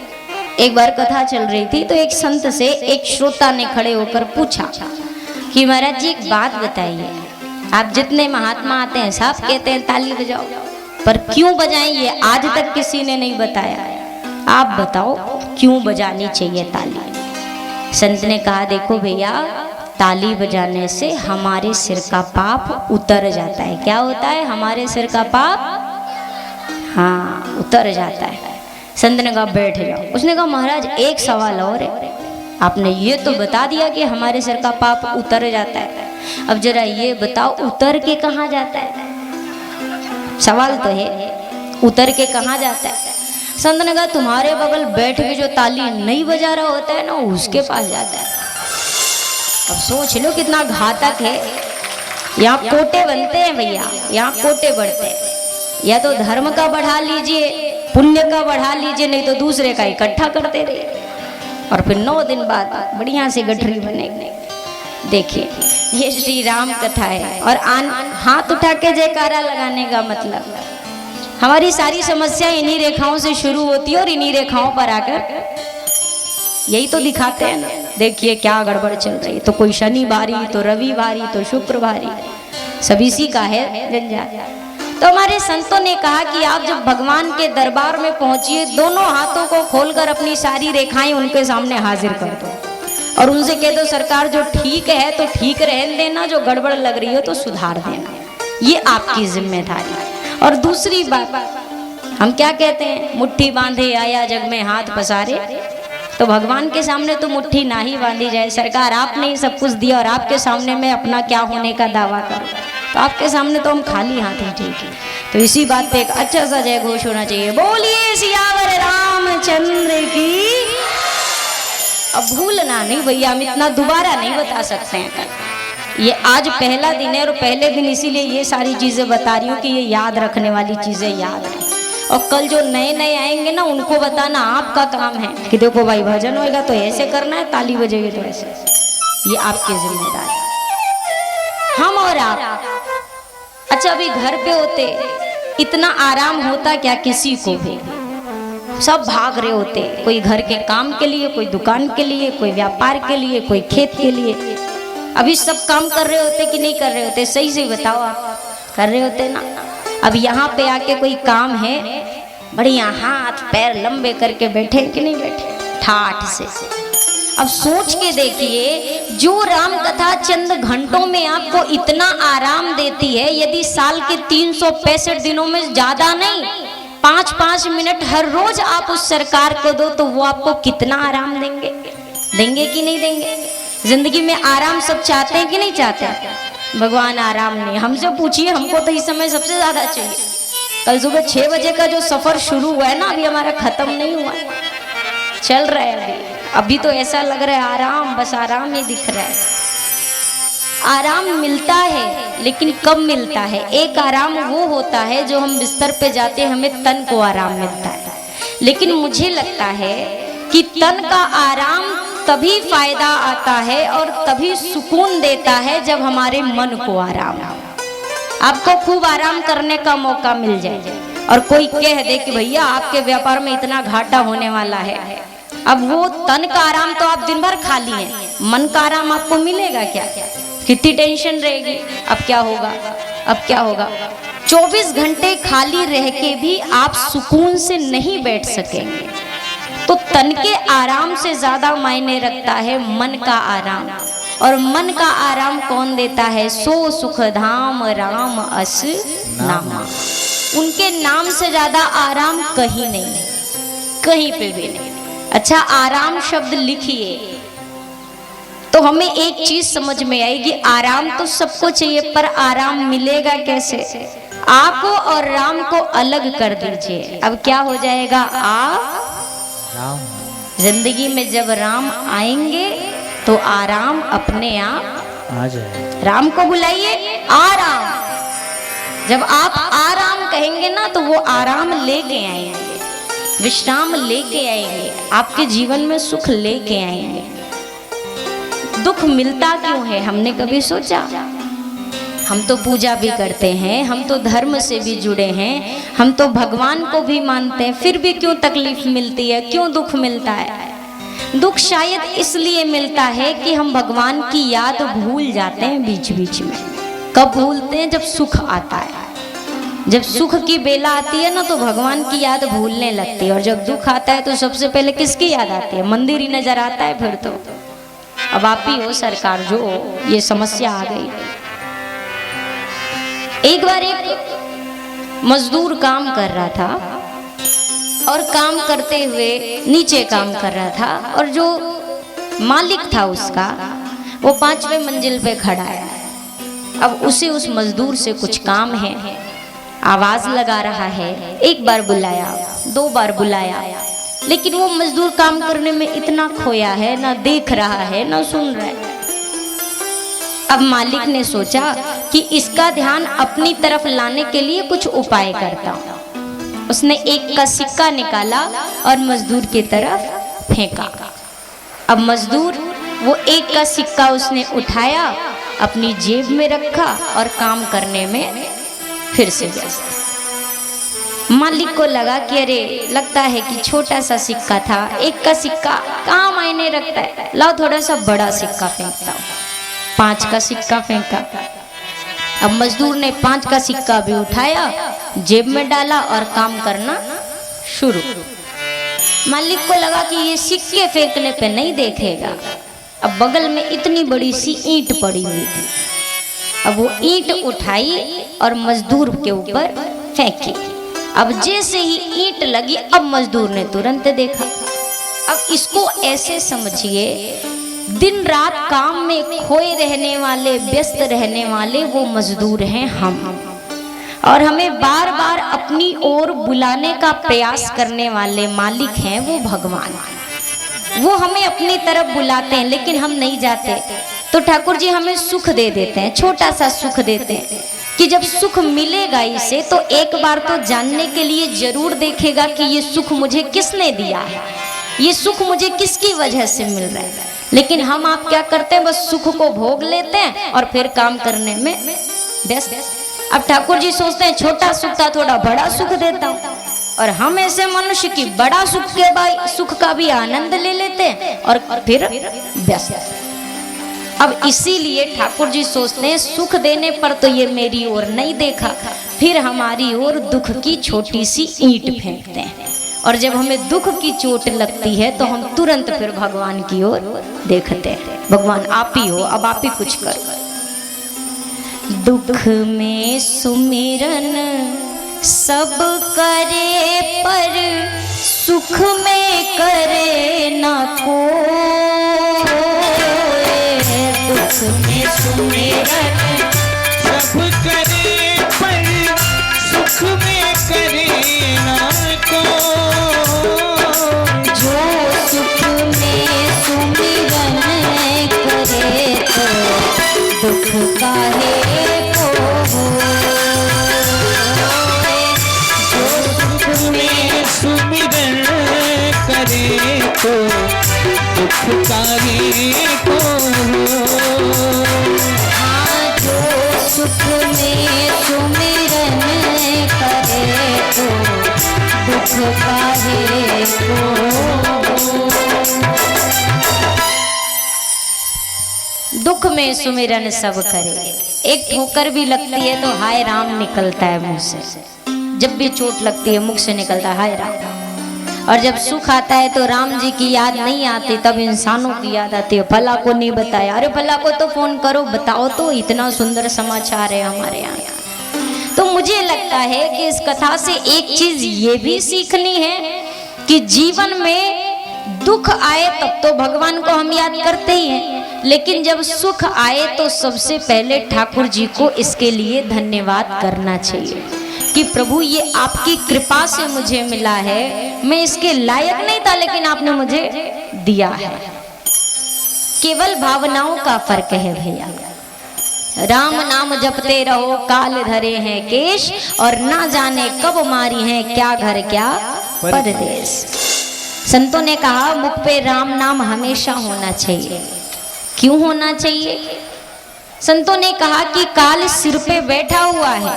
एक बार कथा चल रही थी तो एक संत से एक श्रोता ने खड़े होकर पूछा कि महाराज जी एक बात बताइए, आप जितने महात्मा आते हैं सब कहते हैं ताली बजाओ, पर क्यों बजाएं ये आज तक किसी ने नहीं बताया। आप बताओ क्यों बजानी चाहिए ताली। संत ने कहा देखो भैया, ताली बजाने से हमारे सिर का पाप उतर जाता है। क्या होता है? हमारे सिर का पाप, हाँ, उतर जाता है। संत ने कहा बैठ जाओ। उसने कहा महाराज एक सवाल और है, आपने ये तो बता दिया कि हमारे सिर का पाप उतर जाता है, अब जरा ये बताओ उतर के कहाँ जाता है? सवाल तो है, उतर के कहाँ जाता है? संत ने कहा तुम्हारे बगल बैठ के जो ताली नहीं बजा रहा होता है ना, उसके पास जाता है। अब सोच लो कितना घातक है। यहाँ कोटे बनते हैं भैया, यहाँ कोटे बढ़ते हैं। या तो धर्म का बढ़ा लीजिए, पुण्य का बढ़ा लीजिए, नहीं तो दूसरे का इकट्ठा करते रहिए और फिर 9 दिन बाद बढ़िया से गठरी बनेगी। देखिए ये श्री राम कथा है। और हाथ उठा के जयकारा लगाने का मतलब, हमारी सारी समस्या इन्हीं रेखाओं से शुरू होती है और इन्हीं रेखाओं पर आकर यही तो दिखाते हैं ना। देखिए क्या गड़बड़ चल रही है, तो कोई शनि भारी, तो रवि भारी, तो शुक्र भारी, सब इसी का है जंजाल। तो हमारे संतों ने कहा कि आप जब भगवान के दरबार में पहुंचिए, दोनों हाथों को खोलकर अपनी सारी रेखाएं उनके सामने हाजिर कर दो और उनसे कह दो सरकार जो ठीक है तो ठीक रहने देना, जो गड़बड़ लग रही हो तो सुधार देना, ये आपकी जिम्मेदारी है। और दूसरी बात, हम क्या कहते हैं, मुट्ठी बांधे आया जग में हाथ पसारे, तो भगवान के सामने तो मुट्ठी ना ही बांधी जाए। सरकार आपने ही सब कुछ दिया और आपके सामने मैं अपना क्या होने का दावा करूं, तो आपके सामने तो हम खाली हाथ ही ठीक है। तो इसी बात पे एक अच्छा सा जय घोष होना चाहिए, बोलिए सियावर रामचंद्र की। अब भूलना नहीं भैया, हम इतना दोबारा नहीं बता सकते हैं। ये आज पहला दिन है और पहले दिन इसीलिए ये सारी चीजें बता रही हूँ कि ये याद रखने वाली चीजें याद है। और कल जो नए नए आएंगे ना, उनको बताना आपका काम है कि देखो भाई भजन होएगा तो ऐसे करना है, ताली बजेगी तो ऐसे। ये आपकी जिम्मेदारी, हम और आप। अच्छा अभी घर पे होते इतना आराम होता क्या किसी को भी? सब भाग रहे होते, कोई घर के काम के लिए, कोई दुकान के लिए, कोई व्यापार के लिए, कोई खेत के लिए। अभी सब काम कर रहे होते कि नहीं कर रहे होते? सही से बताओ, आप कर रहे होते ना। अब यहाँ पे आके कोई काम है, बढ़िया हाथ पैर लंबे करके बैठे कि नहीं बैठे ठाठ से। अब सोच के देखिए, जो राम कथा चंद घंटों में आपको इतना आराम देती है, यदि साल के 365 दिनों में ज्यादा नहीं 5-5 मिनट हर रोज आप उस सरकार को दो, तो वो आपको कितना आराम देंगे? देंगे कि नहीं देंगे? जिंदगी में आराम सब चाहते हैं कि नहीं चाहते? भगवान आराम नहीं, हमसे पूछिए, हमको तो इस समय सबसे ज्यादा चाहिए। कल सुबह 6 बजे का जो सफर शुरू हुआ है ना, अभी हमारा खत्म नहीं हुआ, चल रहा है अभी तो ऐसा लग रहा है आराम, बस आराम ही दिख रहा है। आराम मिलता है, लेकिन कब मिलता है? एक आराम वो होता है जो हम बिस्तर पे जाते हैं, हमें तन को आराम मिलता है। लेकिन मुझे लगता है कि तन का आराम तभी फायदा आता है और तभी सुकून देता है जब हमारे मन को आराम। आपको खूब आराम करने का मौका मिल जाए और कोई कह दे कि भैया आपके व्यापार में इतना घाटा होने वाला है, अब वो तन का आराम तो आप दिन भर खाली हैं, मन का आराम आपको मिलेगा क्या? कितनी टेंशन रहेगी, अब क्या होगा, अब क्या होगा। 24 घंटे खाली रह के भी आप सुकून से नहीं बैठ सकेंगे। तो तन के आराम से ज्यादा मायने रखता है मन का आराम। और मन का आराम कौन देता है? सो सुख धाम राम अस नामा। उनके नाम से ज्यादा आराम कहीं नहीं, कहीं पे भी नहीं। अच्छा आराम शब्द लिखिए तो हमें एक चीज समझ में आएगी, आराम तो सबको चाहिए, पर आराम मिलेगा कैसे? आ को और राम को अलग कर दीजिए, अब क्या हो जाएगा? आ राम। जिंदगी में जब राम आएंगे तो आराम अपने आप आ जाए। राम को बुलाइए आराम, जब आप आराम कहेंगे ना तो वो आराम लेके आएंगे, विश्राम लेके आएंगे, आपके जीवन में सुख लेके आएंगे। दुख मिलता क्यों है, हमने कभी सोचा? हम तो पूजा भी करते हैं, हम तो धर्म से भी जुड़े हैं, हम तो भगवान को भी मानते हैं, फिर भी क्यों तकलीफ मिलती है, क्यों दुख मिलता है? दुख शायद इसलिए मिलता है कि हम भगवान की याद भूल जाते हैं बीच बीच में। कब भूलते हैं? जब सुख आता है। जब सुख की बेला आती है ना तो भगवान की याद भूलने लगती है, और जब दुख आता है तो सबसे पहले किसकी याद आती है? मंदिर ही नजर आता है फिर तो। अब आप ही हो सरकार जो ये समस्या आ गई। एक बार एक मजदूर काम कर रहा था और काम करते हुए नीचे काम कर रहा था, और जो मालिक था उसका वो 5वें मंजिल पे खड़ा है। अब उसे उस मजदूर से कुछ काम है, आवाज लगा रहा है। एक बार बुलाया, 2 बार बुलाया, लेकिन वो मजदूर काम करने में इतना खोया है, ना देख रहा है ना सुन रहा है। अब मालिक ने सोचा कि इसका ध्यान अपनी तरफ लाने के लिए कुछ उपाय करता हूं। उसने 1 का सिक्का निकाला और मजदूर की तरफ फेंका। अब मजदूर वो 1 का सिक्का उसने उठाया, अपनी जेब में रखा और काम करने में फिर से व्यस्त। मालिक को लगा कि अरे लगता है कि छोटा सा सिक्का था, 1 का सिक्का कहाँ मायने रखता है, लाओ थोड़ा सा बड़ा सिक्का फेंकता हूँ। 5 का सिक्का फेंका। अब मजदूर ने 5 का सिक्का भी उठाया, जेब में डाला और काम करना शुरू। मालिक को लगा कि ये सिक्के फेंकने पे नहीं देखेगा। अब बगल में इतनी बड़ी सी ईंट पड़ी हुई थी। अब वो ईंट उठाई और मजदूर के ऊपर फेंकी। अब जैसे ही ईंट लगी, अब मजदूर ने तुरंत देखा। अब इसको ऐसे समझिए, दिन रात काम में खोए रहने वाले, व्यस्त रहने वाले वो मजदूर हैं हम, और हमें बार बार अपनी ओर बुलाने का प्रयास करने वाले मालिक हैं वो भगवान। वो हमें अपनी तरफ बुलाते हैं लेकिन हम नहीं जाते, तो ठाकुर जी हमें सुख दे देते हैं, छोटा सा सुख देते हैं कि जब सुख मिलेगा इसे तो एक बार तो जानने के लिए जरूर देखेगा कि ये सुख मुझे किसने दिया है, ये सुख मुझे किसकी वजह से मिल रहा है। लेकिन हम आप क्या करते हैं, बस सुख को भोग लेते हैं और फिर काम करने में व्यस्त। अब ठाकुर जी सोचते हैं छोटा सुख था, थोड़ा बड़ा सुख देता हूँ, और हम ऐसे मनुष्य की बड़ा सुख का भी आनंद ले लेते हैं और फिर व्यस्त। अब इसीलिए ठाकुर जी सोचते हैं सुख देने पर तो ये मेरी ओर नहीं देखा, फिर हमारी ओर दुख की छोटी सी ईंट फेंकते हैं, और जब हमें दुख की चोट लगती है तो हम तुरंत फिर भगवान की ओर देखते हैं। भगवान आप ही हो, अब आप ही कुछ करो। दुख में सुमिरन सब करे पर सुख में करे ना कोई। दुख में सुमिरन सब करे पर सुख में करे ना कोई। जो सुख में सुमिरन करे तो दुख काहे को होए। जो सुख में सुमिरन करे तो दुख काहे को होए। हाँ, जो सुख में सुमिरन करे तो दुख काहे को। दुख में सुमिरन सब करे, एक ठोकर भी लगती है तो हाय राम निकलता है मुंह से। जब भी चोट लगती है मुख से निकलता है हाय राम, और जब सुख आता है तो राम जी की याद नहीं आती, तब इंसानों की याद आती है। फला को नहीं बताया, अरे फला को तो फोन करो, बताओ तो इतना सुंदर समाचार है हमारे यहाँ। तो मुझे लगता है कि इस कथा से एक चीज ये भी सीखनी है कि जीवन में दुख आए तब तो भगवान को हम याद करते ही हैं, लेकिन जब सुख आए तो सबसे पहले ठाकुर जी को इसके लिए धन्यवाद करना चाहिए कि प्रभु ये आपकी कृपा से मुझे मिला है, मैं इसके लायक नहीं था लेकिन आपने मुझे दिया है। केवल भावनाओं का फर्क है भैया। राम नाम जपते रहो काल धरे हैं केश, और ना जाने कब मारी हैं क्या घर क्या परदेश। संतों ने कहा मुख पे राम नाम हमेशा होना चाहिए, क्यों होना चाहिए? संतों ने कहा कि काल सिर पे बैठा हुआ है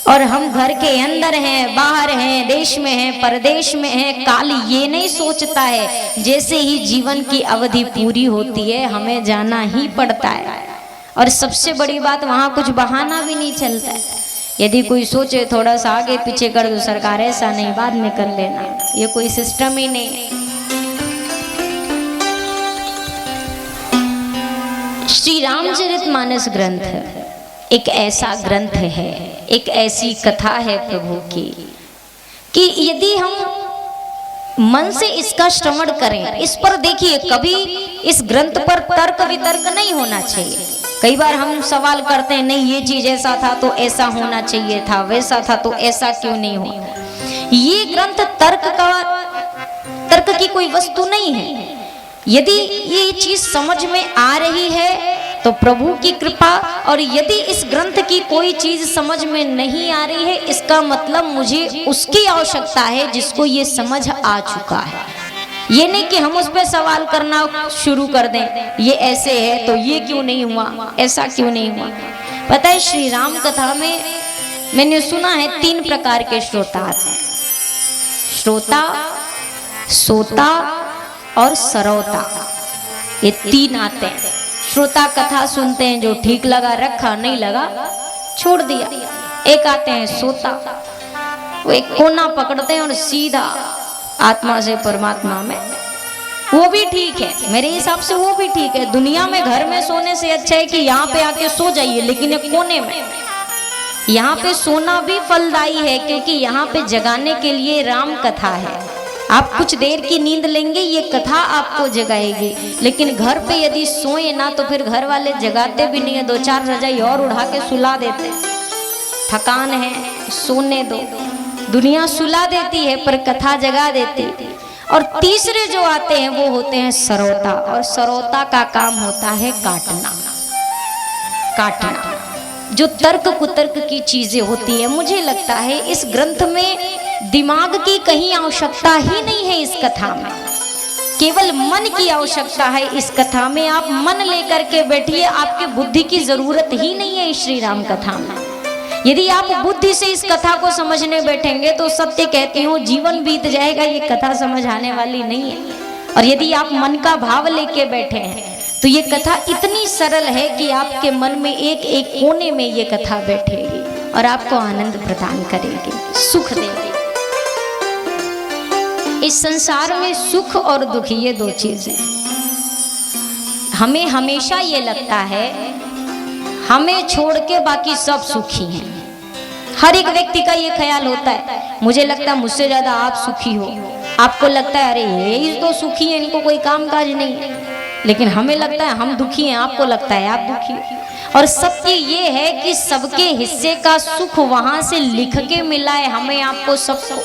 और हम घर के अंदर हैं, बाहर हैं, देश में हैं, परदेश में हैं। काल ये नहीं सोचता है जैसे ही जीवन की अवधि पूरी होती है हमें जाना ही पड़ता है। और सबसे बड़ी बात, वहां कुछ बहाना भी नहीं चलता है। यदि कोई सोचे थोड़ा सा आगे पीछे कर दो सरकार, ऐसा नहीं, बाद में कर लेना, ये कोई सिस्टम ही नहीं है। श्री रामचरितमानस ग्रंथ एक ऐसा ग्रंथ है, एक ऐसी कथा है प्रभु की कि यदि हम मन से इसका श्रवण करें, इस पर देखिए, कभी इस ग्रंथ पर तर्क वितर्क नहीं होना चाहिए। कई बार हम सवाल करते हैं, नहीं ये चीज ऐसा था तो ऐसा होना चाहिए था, वैसा था तो ऐसा क्यों नहीं हुआ। ये ग्रंथ तर्क की कोई वस्तु नहीं है। यदि ये चीज समझ में आ रही है तो प्रभु की कृपा, और यदि इस ग्रंथ की कोई चीज समझ में नहीं आ रही है, इसका मतलब मुझे उसकी आवश्यकता है जिसको ये समझ आ चुका है। ये नहीं कि हम उस पर सवाल करना शुरू कर दें, ये ऐसे है तो ये क्यों नहीं हुआ, ऐसा क्यों नहीं हुआ। पता है, श्री राम कथा में मैंने सुना है 3 प्रकार के श्रोता आते हैं, श्रोता, सोता और सरौता। ये 3 आते हैं। श्रोता कथा सुनते हैं, जो ठीक लगा रखा, नहीं लगा छोड़ दिया। एक आते हैं सोता, वो एक कोना पकड़ते हैं और सीधा आत्मा से परमात्मा में। वो भी ठीक है, मेरे हिसाब से वो भी ठीक है। दुनिया में घर में सोने से अच्छा है कि यहाँ पे आके सो जाइए, लेकिन एक कोने में यहाँ पे सोना भी फलदायी है, क्योंकि यहाँ पे जगाने के लिए राम कथा है। आप कुछ देर की नींद लेंगे, ये कथा आपको जगाएगी। लेकिन घर पे यदि सोए ना तो फिर घर वाले जगाते भी नहीं है, 2-4 रजाई और उड़ा के सुला देते। थकान है, सोने दो। दुनिया सुला देती है पर कथा जगा देती। और तीसरे जो आते हैं वो होते हैं सरौता, और सरौता का काम होता है काटना। जो तर्क कुतर्क की चीजें होती है, मुझे लगता है इस ग्रंथ में दिमाग की कहीं आवश्यकता ही नहीं है। इस कथा में केवल मन की आवश्यकता है। इस कथा में आप मन लेकर के बैठिए, आपके बुद्धि की जरूरत ही नहीं है इस श्री राम कथा में। यदि आप बुद्धि से इस कथा को समझने बैठेंगे तो सत्य कहती हूँ जीवन बीत जाएगा, ये कथा समझ आने वाली नहीं है। और यदि आप मन का भाव लेके बैठे हैं तो ये कथा इतनी सरल है कि आपके मन में एक एक कोने में ये कथा बैठेगी और आपको आनंद प्रदान करेगी, सुख देगी। इस संसार में सुख और दुख, ये 2 चीजें। हमें हमेशा ये लगता है हमें छोड़ के बाकी सब सुखी हैं। हर एक व्यक्ति का ये ख्याल होता है, मुझे लगता है मुझसे ज्यादा आप सुखी हो। आपको लगता है अरे ये तो सुखी है, इनको कोई काम काज नहीं है। लेकिन हमें लगता है हम दुखी हैं, आपको लगता है आप दुखी हो। और सत्य ये है कि सबके हिस्से का सुख वहां से लिख के मिला है हमें, आपको, सबको।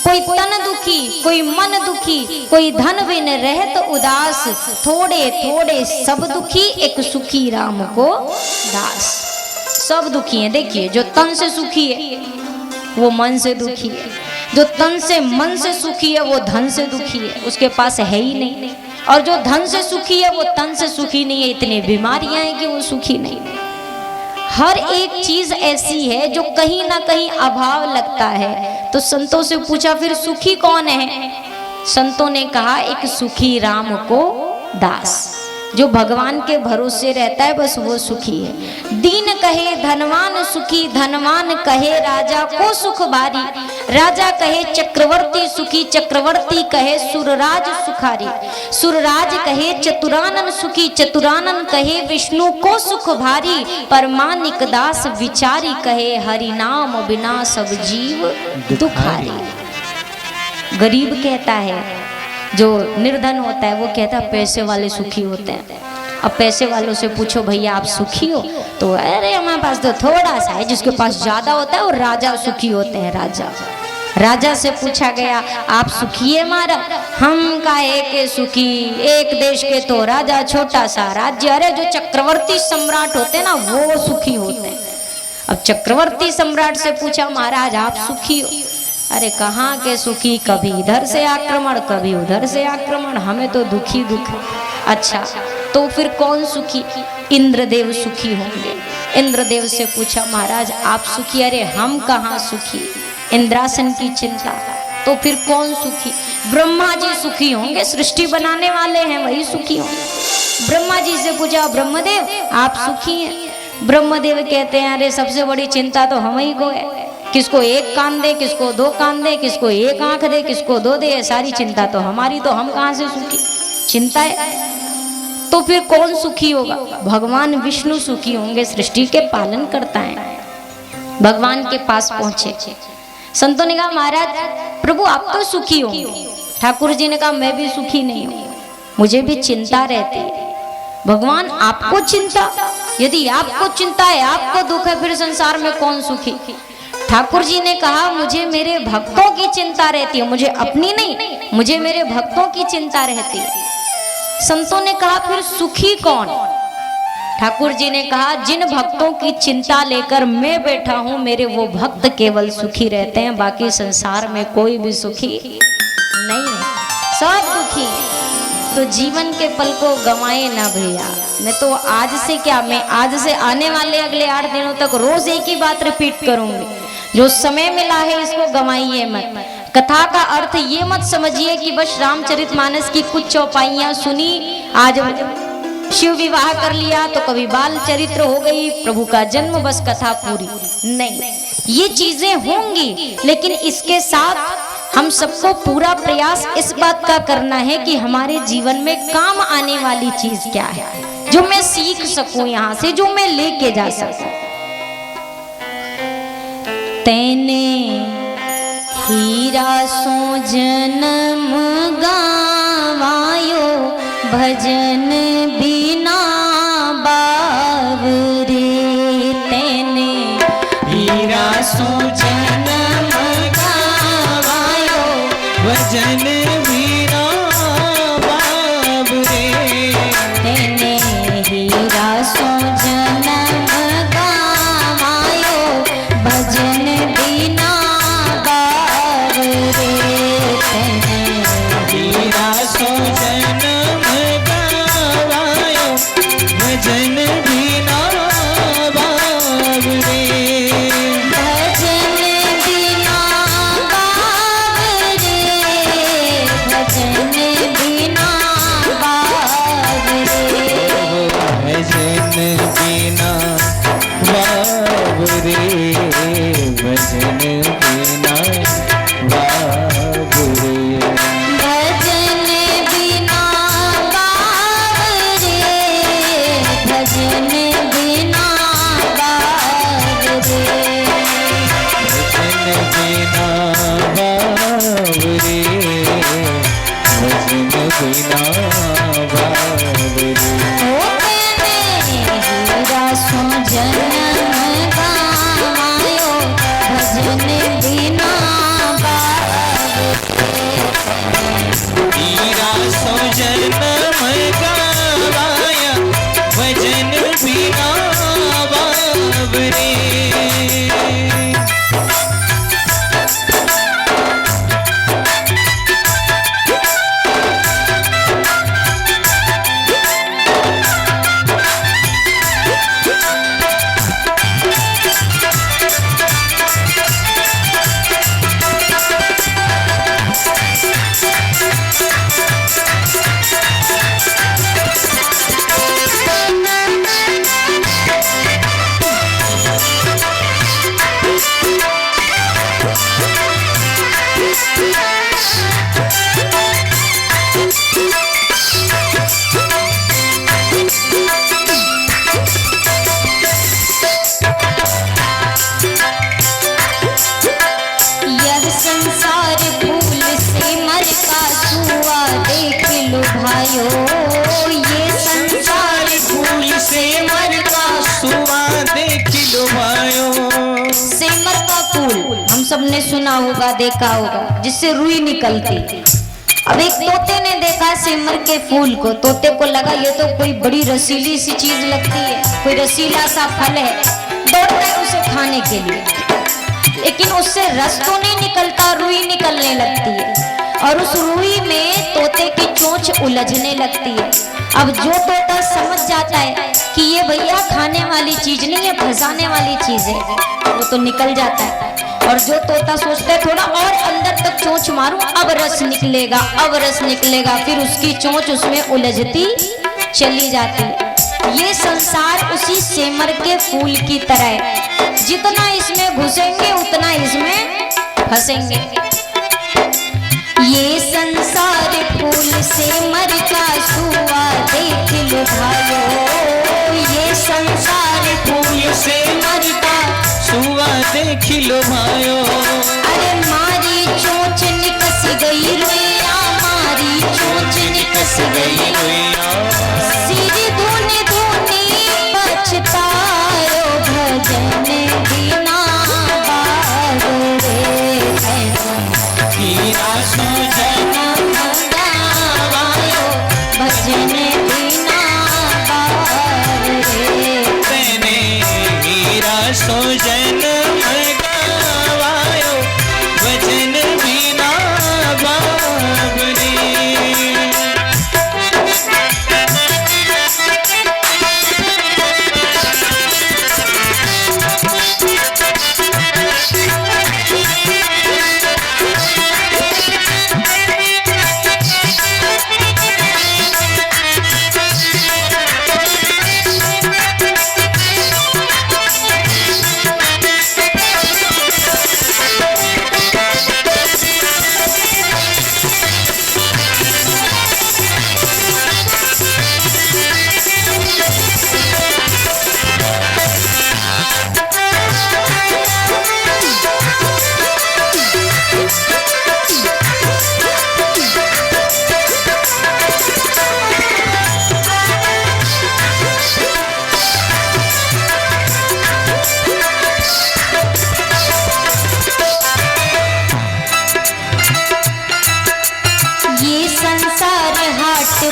कोई तन दुखी, कोई मन दुखी, कोई धन बिन रहत उदास, थोड़े थोड़े सब दुखी, एक सुखी राम को दास। सब दुखी हैं। देखिए, जो तन से सुखी है वो मन से दुखी है, जो तन से मन से सुखी है वो धन से दुखी है, उसके पास है ही नहीं। और जो धन से सुखी है वो तन से सुखी नहीं है, इतनी बीमारियां हैं कि वो सुखी नहीं। हर एक चीज ऐसी है जो कहीं ना कहीं अभाव लगता है। तो संतों से पूछा फिर सुखी कौन है? संतों ने कहा एक सुखी राम को दास, जो भगवान के भरोसे रहता है, बस वो सुखी है। दीन कहे धनवान सुखी, धनवान कहे राजा को सुख बारी, राजा कहे चक्रवर्ती सुखी, चक्रवर्ती कहे सुरराज सुखारी, सुरराज कहे चतुरानन सुखी, चतुरानन कहे विष्णु को सुख भारी, परमानिक दास विचारी कहे हरि नाम बिना सब जीव दुखारी। गरीब कहता है, जो निर्धन होता है वो कहता है पैसे वाले सुखी होते हैं। अब पैसे वालों से पूछो भैया आप सुखी हो, तो अरे हमारे पास तो थोड़ा सा है। जिसके पास ज्यादा होता है वो राजा सुखी होते हैं। राजा से पूछा गया आप सुखी है महाराज? हम काहे के सुखी, एक देश के तो राजा, छोटा सा राज्य। अरे जो चक्रवर्ती सम्राट होते हैं ना वो सुखी होते हैं। अब चक्रवर्ती सम्राट से पूछा महाराज आप सुखी हो? अरे कहाँ के सुखी, कभी इधर से आक्रमण कभी उधर से आक्रमण, हमें तो दुखी दुख। अच्छा तो फिर कौन सुखी? इंद्रदेव सुखी होंगे। इंद्रदेव से पूछा महाराज आप सुखी? अरे हम कहाँ सुखी, इंद्रासन की चिंता। तो फिर कौन सुखी? ब्रह्मा जी सुखी होंगे, सृष्टि बनाने वाले हैं वही सुखी होंगे। ब्रह्मा जी से पूछा ब्रह्मदेव आप सुखी हैं? ब्रह्मदेव कहते हैं अरे सबसे बड़ी चिंता तो हम ही को है, किसको एक कान दे, किसको दो कान दे, किसको एक आंख दे, किसको दो दे, सारी चिंता तो हमारी, तो हम कहाँ से सुखी? चिंता है। तो फिर कौन सुखी होगा? भगवान विष्णु सुखी होंगे, सृष्टि के पालन करता है। भगवान के पास पहुंचे, संतों ने कहा महाराज प्रभु आप तो सुखी होंगे। ठाकुर जी ने कहा मैं भी सुखी नहीं हूं, मुझे भी चिंता रहती है। भगवान आपको चिंता? यदि आपको चिंता है, आपको दुख है, फिर संसार में कौन सुखी? ठाकुर जी ने कहा मुझे मेरे भक्तों की चिंता रहती है, मुझे अपनी नहीं, मुझे मेरे भक्तों की चिंता रहती है। संतों ने कहा फिर सुखी कौन? ठाकुर जी ने कहा जिन भक्तों की चिंता लेकर मैं बैठा हूं, मेरे वो भक्त केवल सुखी रहते हैं, बाकी संसार में कोई भी सुखी नहीं है, सब दुखी है। तो जीवन के पल को गंवाए ना भैया। मैं तो आज से क्या, मैं आज से आने वाले अगले 8 दिनों तक रोज एक ही बात रिपीट करूंगी, जो समय मिला है इसको गंवाइए मत। कथा का अर्थ ये मत समझिए कि बस रामचरितमानस की कुछ चौपाइयां सुनी, आज शिव विवाह कर लिया तो कभी बाल चरित्र हो गई, प्रभु का जन्म, बस कथा पूरी। नहीं, ये चीजें होंगी, लेकिन इसके साथ हम सबको पूरा प्रयास इस बात का करना है कि हमारे जीवन में काम आने वाली चीज क्या है, जो मैं सीख सकूं यहाँ से, जो मैं लेके जा सकूं। तेने हीरा सो जन्म गावायो, भजन बिना बावरे। तेने हीरा सो जन्म गावायो, भजन बिना बावरे। तेने हीरा सो जन्म गावायो, भजन बिना बावरे। तेने हीरा सो जन्म गावायो, भजन बिना बावरे। भजन बिना बावरे, भजन बिना बावरे। भजन बिना बावरे, भजन बिना बावरे। भजन बिना बावरे, भजन बिना बावरे। भजन बिना बावरे, भजन बिना बावरे। ओ तेने हीरा सो जन्म गावायो, भजन बिना बावरे। हीरा सो जन्म गावाया, भजन बिना बावरे। यह संसार फूल से मर का छुआ, देख लो भाइयों, ये संसार फूल से मर का सुआ, देख लो भाइयों। सेमर का फूल हम सब ने सुना होगा, देखा होगा, जिससे रुई निकलती। अब एक तोते ने देखा सेमर के फूल को, तोते को लगा ये तो कोई बड़ी रसीली सी चीज लगती है, कोई रसीला सा फल है, दौड़ता है उसे खाने के लिए, लेकिन उससे रस तो नहीं निकलता, रुई निकलने लगती है। और उस रुई में तोते की चोंच उलझने लगती है। अब जो तोता समझ जाता है कि ये भैया खाने वाली चीज नहीं है, फंसाने वाली चीज है, वो तो निकल जाता है। और जो तोता सोचता है थोड़ा और अंदर तक चोंच मारूं, अब रस निकलेगा, अब रस निकलेगा, फिर उसकी चोंच उसमें उलझती चली जाती है। ये संसार उसी सेमर के फूल की तरह है, जितना इसमें घुसेंगे उतना इसमें फंसेंगे। ये संसार फूल सेमर का सुआ देख लो भाइयों, ये संसार फूल सेमर का सुआ देख लो भाइयों। अरे मारी चोंच निकस गई रुइया, मारी चोंच निकस गई रुइया, सिर धुनी धुनी पछतायो, भजन बिना बारो रे हीरा सुजन गावायो, भजन बिना बारो रे मैंने हीरा सुजन गावायो, भजन बिना बाबरे।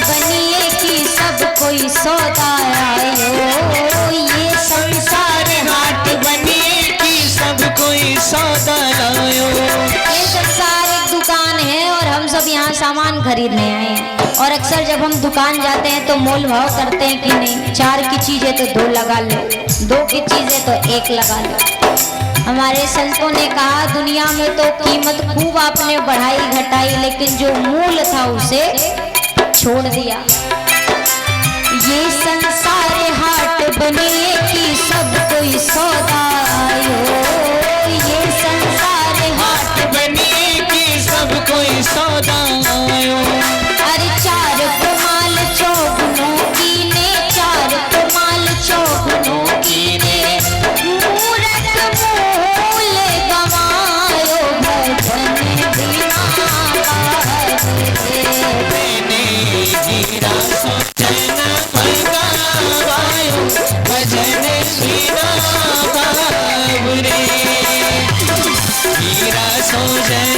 बनिए कि सब कोई सौदा आयो, ये संसार हाट बनिए कि सब कोई सौदा लायो। ये संसार एक दुकान है और हम सब यहाँ सामान खरीदने आए हैं। और अक्सर जब हम दुकान जाते हैं तो मोल भाव करते हैं कि नहीं, 4 की चीज है तो 2 लगा लो, 2 की चीज है तो 1 लगा लो। हमारे संतों ने कहा दुनिया में तो कीमत खूब आपने बढ़ाई घटाई, लेकिन जो मूल था उसे छोड़ दिया। ये संसार हाट बनिए कि सब कोई सौदा आयो, ये संसार हाट बनिए कि सब कोई सौदा आयो। अरे 4 कुमाल चौगुनों की ने, 4 कुमाल चौगुनों की ने, मूरत मूल गवायो, भजन बिना बारे मैंने हीरा सुजन गावायो, भजन बिना बाबरे। हीरा सुजन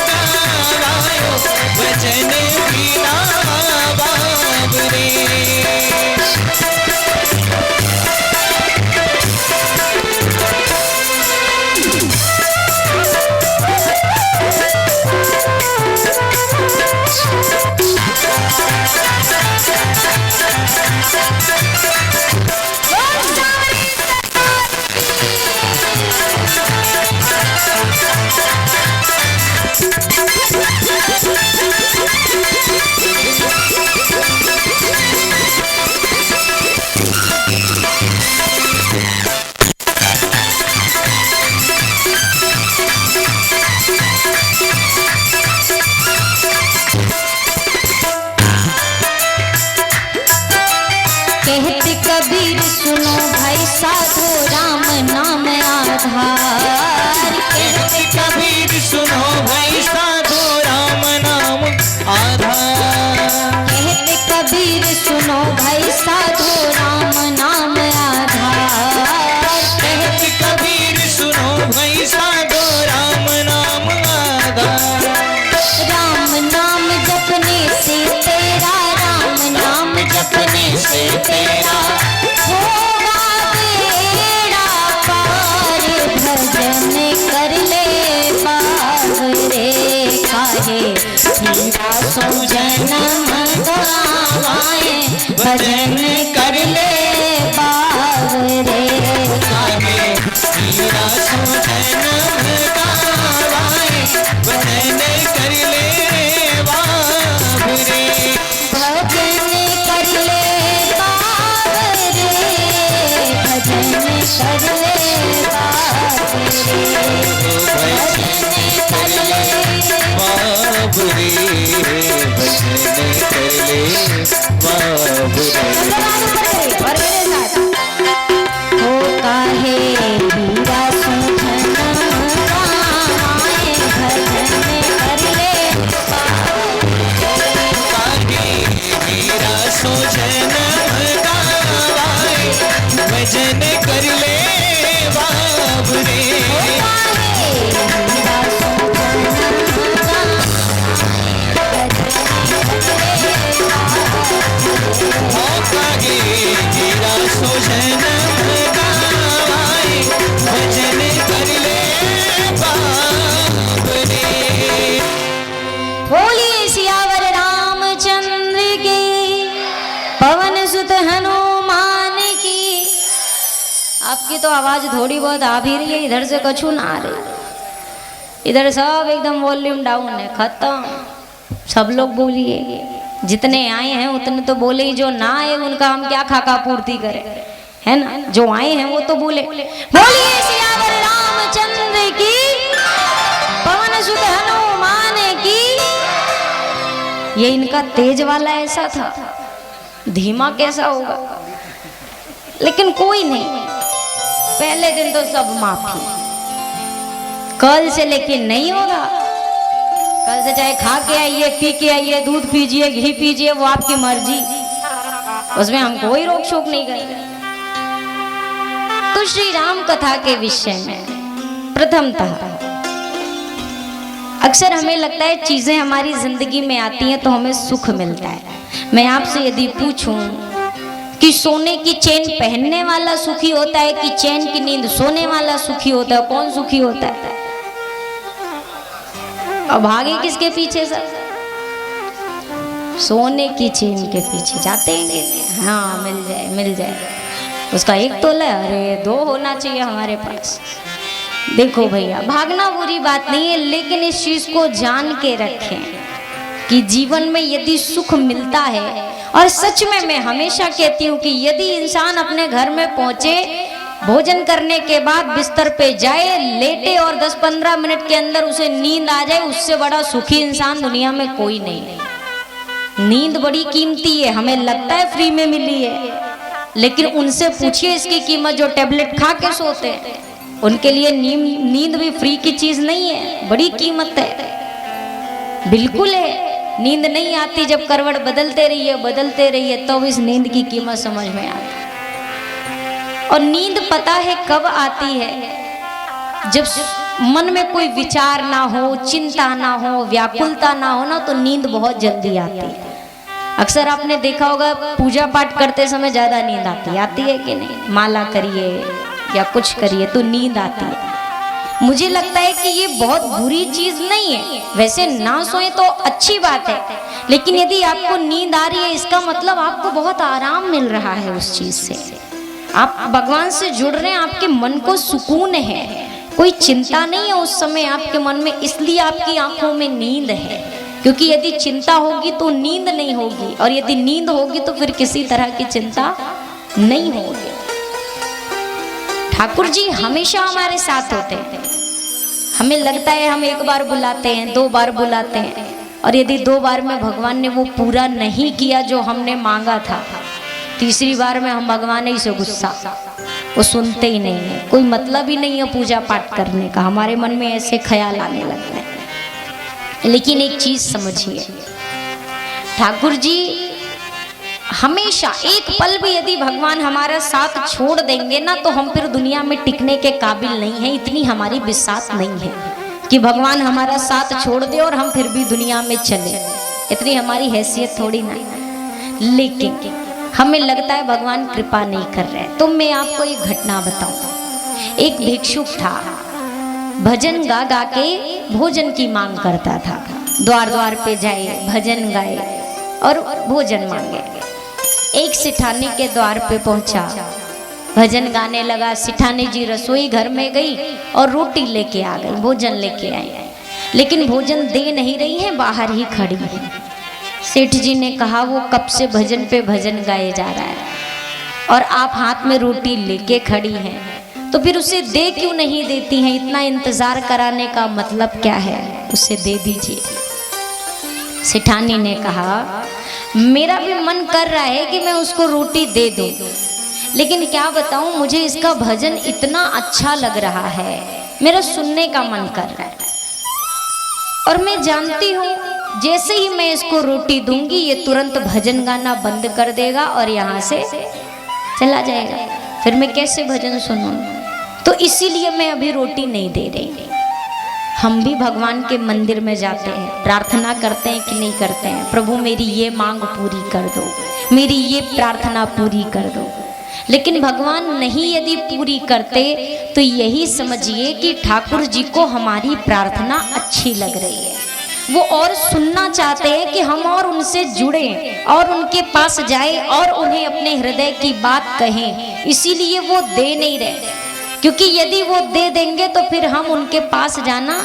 गावायो, भजन बिना बाबरे। कहते कबीर सुनो भाई साधो, राम नाम आधार। कहते कबीर सुनो भाई साधो, राम नाम आधार। कहते कबीर सुनो भाई साधो, राम नाम आधार। कहते कबीर सुनो भाई साधो, राम नाम आधार। राम नाम जपने से तेरा, राम नाम जपने से तेरा होगा बेड़ा पार, भजन कर ले काहे हीरा सो जन्म गवाए, भजन कर ले बावरे। काहे हीरा सो जन्म गवाए, भजन कर ले बाबरे। भजन कर ले बावरे, भजन कर ले बावरे, भजन कर ले बाबरे, भजन कर ले बाबरे। हो काहे हीरा सो जन्म गवाए, भजन कर ले काहे हीरा सो जन्म गवाए, भजन कर ले बाबरे। काहे हीरा सो जन्म गवाए, भजन कर ले बाबरे। बोलिए सियावर रामचंद्र की, पवन सुत हनुमान की। आपकी तो आवाज थोड़ी बहुत आ भी रही है, इधर से कछु ना आ रही। इधर सब एकदम वॉल्यूम डाउन है, खत्म। सब लोग बोलिए, जितने आए हैं उतने तो बोले ही, जो ना आए उनका हम क्या खाका पूर्ति करें, है ना। जो आए हैं वो तो बोले। बोलिए सियावर रामचंद्र की, पवन सुत हनुमान की। ये इनका तेज वाला ऐसा था, धीमा कैसा होगा। लेकिन कोई नहीं, पहले दिन तो सब माफी। कल से लेकिन नहीं होगा। कल से चाहे खा के आइए, पी के आइए, दूध पीजिए, घी पीजिए, वो आपकी मर्जी, उसमें हम कोई रोक शोक नहीं करेंगे। तो श्री राम कथा के विषय में प्रथमतः अक्सर हमें लगता है चीजें हमारी जिंदगी में आती हैं तो हमें सुख मिलता है। मैं आपसे यदि पूछूं कि सोने की चेन पहनने वाला सुखी होता है कि चैन की नींद सोने वाला सुखी होता है, कौन सुखी होता है? और भागे किसके पीछे सर? सोने की चेन के पीछे जाते हैं। हाँ, मिल जाए मिल जाए। उसका एक तोला, अरे 2 होना चाहिए हमारे पास। देखो भैया, भागना बुरी बात नहीं है, लेकिन इस चीज को जान के रखें कि जीवन में यदि सुख मिलता है, और सच में मैं हमेशा कहती हूँ कि यदि इंसान अपने घर में पहुंचे, भोजन करने के बाद बिस्तर पे जाए, लेटे और 10-15 मिनट के अंदर उसे नींद आ जाए, उससे बड़ा सुखी इंसान दुनिया में कोई नहीं है। नींद बड़ी कीमती है, हमें लगता है फ्री में मिली है, लेकिन उनसे पूछिए इसकी कीमत जो टैबलेट खा के सोते हैं। उनके लिए नींद भी फ्री की चीज नहीं है, बड़ी कीमत है। बिल्कुल है, नींद नहीं आती जब करवट बदलते रहिए तो इस नींद की कीमत समझ में आती। और नींद पता है कब आती है? जब मन में कोई विचार ना हो, चिंता ना हो, व्याकुलता ना हो ना, तो नींद बहुत जल्दी आती है। अक्सर आपने देखा होगा पूजा पाठ करते समय ज्यादा नींद आती है कि नहीं? माला करिए या कुछ करिए तो नींद आती है। मुझे लगता है कि ये बहुत बुरी चीज नहीं है। वैसे ना सोए तो अच्छी बात है, लेकिन यदि आपको नींद आ रही है इसका मतलब आपको बहुत आराम मिल रहा है उस चीज से। आप भगवान से जुड़ रहे हैं, आपके मन को सुकून है, कोई चिंता नहीं है उस समय आपके मन में, इसलिए आपकी आंखों में नींद है। क्योंकि यदि चिंता होगी तो नींद नहीं होगी, और यदि नींद होगी तो फिर किसी तरह की चिंता नहीं होगी। ठाकुर जी हमेशा हमारे साथ होते हैं। हमें लगता है हम 1 बार बुलाते हैं, 2 बार बुलाते हैं, और यदि 2 बार में भगवान ने वो पूरा नहीं किया जो हमने मांगा था, तीसरी बार में हम भगवान ही से गुस्सा, वो सुनते ही नहीं है। कोई मतलब ही नहीं है पूजा पाठ करने का, हमारे मन में ऐसे ख्याल आने लगते हैं। लेकिन एक चीज समझिए, ठाकुर जी हमेशा एक पल भी यदि भगवान हमारा साथ छोड़ देंगे ना, तो हम फिर दुनिया में टिकने के काबिल नहीं है। इतनी हमारी विश्वास नहीं है कि भगवान हमारा साथ छोड़ दे और हम फिर भी दुनिया में चले, इतनी हमारी हैसियत थोड़ी ना। लेकिन हमें लगता है भगवान कृपा नहीं कर रहे। तो मैं आपको एक घटना बताऊं। एक भिक्षुक था, भजन गा गा के भोजन की मांग करता था। द्वार द्वार पे जाए, भजन गाए और भोजन मांगे। एक सिठानी के द्वार पे पहुंचा, भजन गाने लगा। सिठानी जी रसोई घर में गई और रोटी लेके आ गई, भोजन लेके आई, लेकिन भोजन दे नहीं रही है, बाहर ही खड़ी है। सेठ जी ने कहा वो कब से भजन पे भजन गाए जा रहा है और आप हाथ में रोटी लेके खड़ी हैं, तो फिर उसे दे क्यों नहीं देती हैं? इतना इंतजार कराने का मतलब क्या है? उसे दे दीजिए। सेठानी ने कहा मेरा भी मन कर रहा है कि मैं उसको रोटी दे दूं, लेकिन क्या बताऊं, मुझे इसका भजन इतना अच्छा लग रहा है, मेरा सुनने का मन कर रहा है। और मैं जानती हूँ जैसे ही मैं इसको रोटी दूंगी ये तुरंत भजन गाना बंद कर देगा और यहाँ से चला जाएगा, फिर मैं कैसे भजन सुनूं? तो इसीलिए मैं अभी रोटी नहीं दे रही। हम भी भगवान के मंदिर में जाते हैं, प्रार्थना करते हैं कि नहीं करते हैं? प्रभु मेरी ये मांग पूरी कर दो, मेरी ये प्रार्थना पूरी कर दो। लेकिन भगवान नहीं यदि पूरी करते तो यही समझिए कि ठाकुर जी को हमारी प्रार्थना अच्छी लग रही है। वो और सुनना चाहते हैं कि हम और उनसे जुड़े और उनके पास जाए और उन्हें अपने हृदय की बात कहें, इसीलिए वो दे नहीं रहे। क्योंकि यदि वो दे देंगे तो फिर हम उनके पास जाना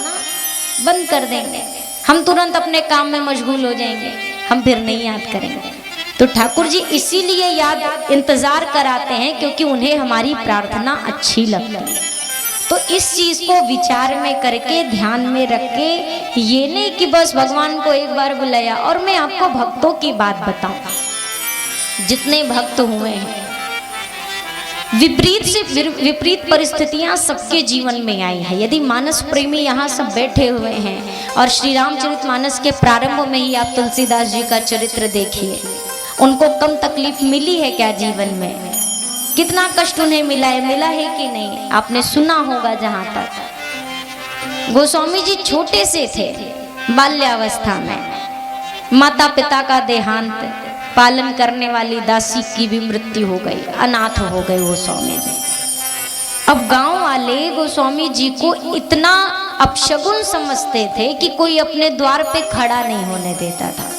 बंद कर देंगे, हम तुरंत अपने काम में मशगूल हो जाएंगे, हम फिर नहीं याद करेंगे। तो ठाकुर जी इसीलिए याद इंतजार कराते हैं क्योंकि उन्हें हमारी प्रार्थना अच्छी लगती है। तो इस चीज को विचार में करके ध्यान में रख के, ये नहीं कि बस भगवान को एक बार बुलाया। और मैं आपको भक्तों की बात बताऊं, जितने भक्त हुए हैं, विपरीत से विपरीत परिस्थितियां सबके जीवन में आई है। यदि मानस प्रेमी यहाँ सब बैठे हुए हैं और श्री रामचरितमानस के प्रारंभ में ही आप तुलसीदास जी का चरित्र देखिए, उनको कम तकलीफ मिली है क्या जीवन में? कितना कष्ट उन्हें मिला है कि नहीं? आपने सुना होगा। जहाँ तक गोस्वामी जी छोटे से थे, बाल्यावस्था में माता पिता का देहांत, पालन करने वाली दासी की भी मृत्यु हो गई, अनाथ हो गए गोस्वामी जी। अब गांव वाले गोस्वामी जी को इतना अपशगुन समझते थे कि कोई अपने द्वार पे खड़ा नहीं होने देता था